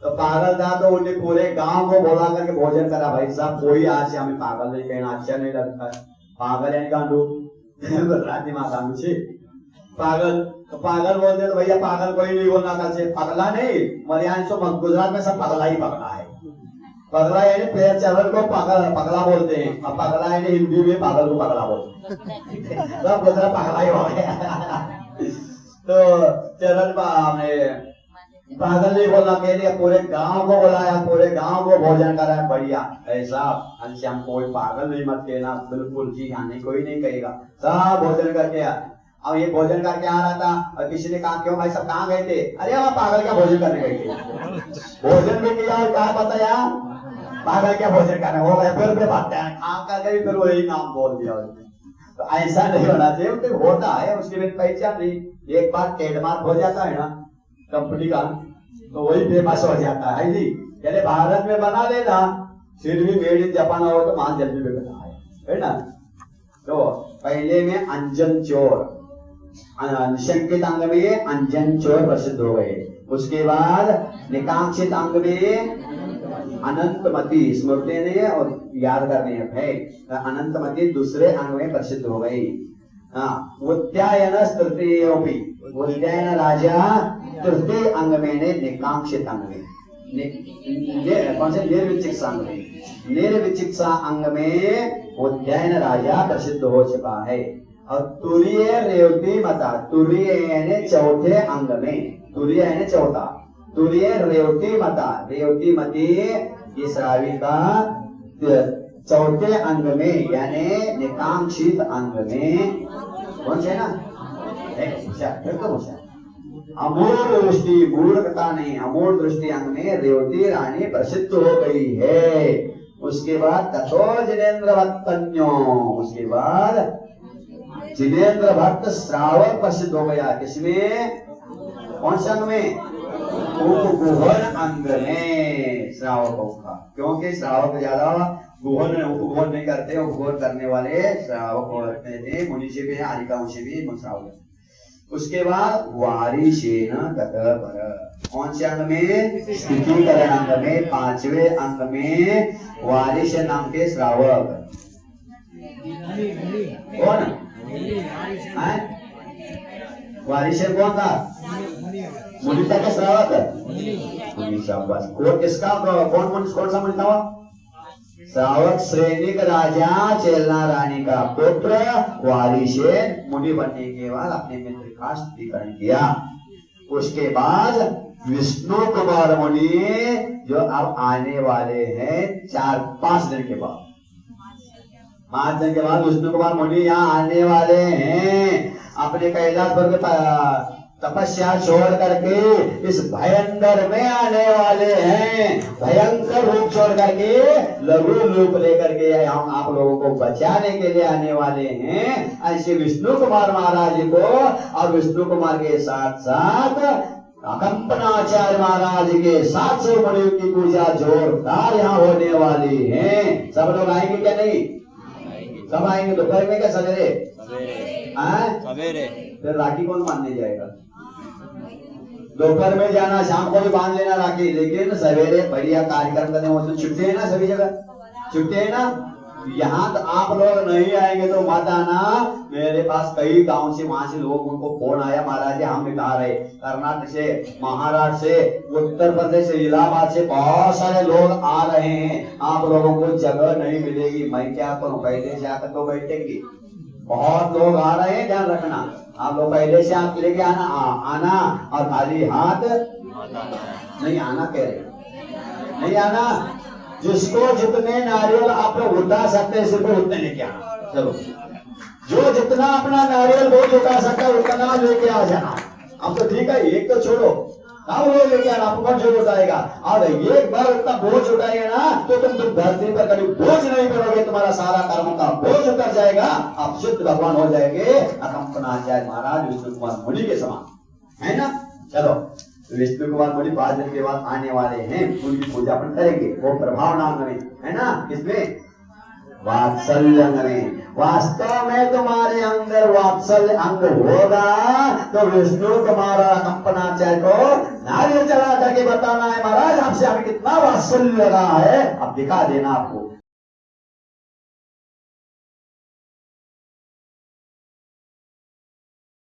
तो पागल था तो उन्हें पूरे गांव को बोला करके भोजन करा। भाई साहब, कोई आज से हमें पागल नहीं कहना, अच्छा नहीं लगता है। पागल यानी गांडू पागल, तो पागल बोलते तो भैया पागल कोई नहीं बोलना था, से पगला नहीं। मलयालम गुजरात में सब पगला ही पगला है। पगला यानी पैर चलन को पगला बोलते हैं, और पगला यानी हिंदी में पागल को पगला बोलते हैं। सब गुजरात पगला ही हो गया। तो चरण पागल नहीं बोलना, कह दिया पूरे गांव को बुलाया, पूरे गांव को भोजन कराया। बढ़िया ऐसा हमसे हम कोई पागल नहीं मत कहना, बिल्कुल जी हाँ, नहीं कोई नहीं कहेगा। सब भोजन करके अब ये भोजन करके आ रहा था, और किसी ने कहा क्यों भाई सब कहाँ गए थे? अरे वहाँ पागल क्या भोजन करने गए थे। भोजन भी किया और कहा बताया पागल क्या भोजन करने हो गया, फिर बात खा करके फिर वही नाम बोल दिया। तो ऐसा नहीं होना चाहिए, होता है उसके लिए पहचान नहीं। एक बार ट्रेडमार्क हो जाता है ना कंपनी का, तो वही फेमस हो जाता है जी। पहले भारत में बना लेना, फिर भी मेड इन जापान हो तो मान जल्दी में बना है ना। तो पहले में अंजन चोर, निशंकित अंग में अंजन चोर प्रसिद्ध हो गए। उसके बाद निकांक्षित अंग में अनंतमती, स्मृति नहीं है और याद करने है, अनंतमती दूसरे अंग में प्रसिद्ध हो गई। उद्यायन तृतीयोपि, उद्यायन राजा तृतीय अंग में ने निकांक्षित अंग में, कौन से निर्विचिकित्सा अंग में, निर्विचिकित्सा अंग में उद्यायन राजा प्रसिद्ध हो चुका है। और तुरीय रेवती मता, तुरीय यानी चौथे अंग में, तुरीय यानी चौथा, तुरीय रेवती मता, रेवती मती ये श्रावी का चौथे अंग में यानी निकांक्षित अंग में कौन से ना अमूल दृष्टि, मूर्खता नहीं, अमूल दृष्टि अंग में रेवती रानी प्रसिद्ध हो गई है। उसके बाद तथो जिनेन्द्र भक्तन्यो, उसके बाद जिनेन्द्र भक्त श्रावक प्रसिद्ध हो गया। किसमें? कौन से अंग में? उपगुहन अंग में श्रावकों का, क्योंकि श्रावक ज्यादा उपगुहन नहीं करते, उपगुहन करने वाले श्रावक होते थे। मुनि से भी है, आदिकाओं से भी श्रावक। उसके बाद वारिशेन गतपर, कौन से अंग में? स्थितिकरण अंग में, 5वें अंग में वारिश नाम के श्रावक। कौन वारिश कौन था? मुनिता का श्रावक, मुनि शाबाश। और किसका कौन सा मुनि था? श्रावक श्रेणिक राजा चेलना रानी का पुत्र वारिशेन मुनि बनने के बाद अपने मित्र का स्थितिकरण किया। उसके बाद विष्णु कुमार मुनि जो अब आने वाले हैं 4-5 दिन के बाद, 5 दिन के बाद विष्णु कुमार मुनि यहाँ आने वाले हैं। अपने कैलाश पर्वत तपस्या छोड़ करके इस भयंकर में आने वाले हैं। भयंकर रूप छोड़ करके लघु रूप लेकर के हम आप लोगों को बचाने के लिए आने वाले हैं। ऐसे विष्णु कुमार महाराज को और विष्णु कुमार के साथ साथ कंपनाचार्य महाराज के 700 मुनियों की पूजा जोरदार यहाँ होने वाली है। सब लोग आएंगे क्या? नहीं सब आएंगे। दोपहर में क्या सवेरे? हैं? सवेरे फिर राखी कौन बांधने जाएगा? दोपहर में जाना, शाम को भी बांध लेना राखी, लेकिन सवेरे बढ़िया कार्यक्रम करने वो तो छुट्टी है ना, सभी जगह छुट्टी है ना। यहाँ तो आप लोग नहीं आएंगे तो मत आना। मेरे पास कई गांव से, वहां से लोग, उनको फोन आया, महाराज जी हम बिठा रहे, कर्नाटक से, महाराष्ट्र से, उत्तर प्रदेश से, इलाहाबाद से बहुत सारे लोग आ रहे हैं, आप लोगों को जगह नहीं मिलेगी। मैं क्या करूं, पहले से आकर तो बैठेंगे। बहुत लोग आ रहे हैं, ध्यान रखना। आप लोग पहले से आप लेके आना और खाली हाथ नहीं आना, कह रहे नहीं आना। जिसको जितने नारियल आप लोग उठा सकते हैं सिर्फ उतने लेके आना। चलो, जो जितना अपना नारियल बोझ उठा सकता है उतना लेके आ जाना। अब तो ठीक है, एक तो छोड़ो, हम लोग लेके आना, आपको कौन जो उठाएगा। और एक बार उतना बोझ उठाएगा ना तो तुम धरती पर कभी बोझ नहीं करोगे, तुम्हारा सारा कर्मों का बोझ उतर जाएगा, आप शुद्ध भगवान हो जाएंगे। अकंपनाचार्य महाराज विष्णु कुमार मुनि के समान, है ना। चलो, विष्णु कुमार मुनि 5 दिन के बाद आने वाले हैं, उनकी पूजा अपन करेंगे। वो प्रभाव नाम में है ना, इसमें वात्सल्य अंग में। वास्तव में तुम्हारे अंदर वात्सल्य अंग होगा तो विष्णु कुमार कंपनाचार्य को नारियल चढ़ा करके बताना है, महाराज आपसे हमें कितना वात्सल्य लगा है, अब दिखा देना आपको।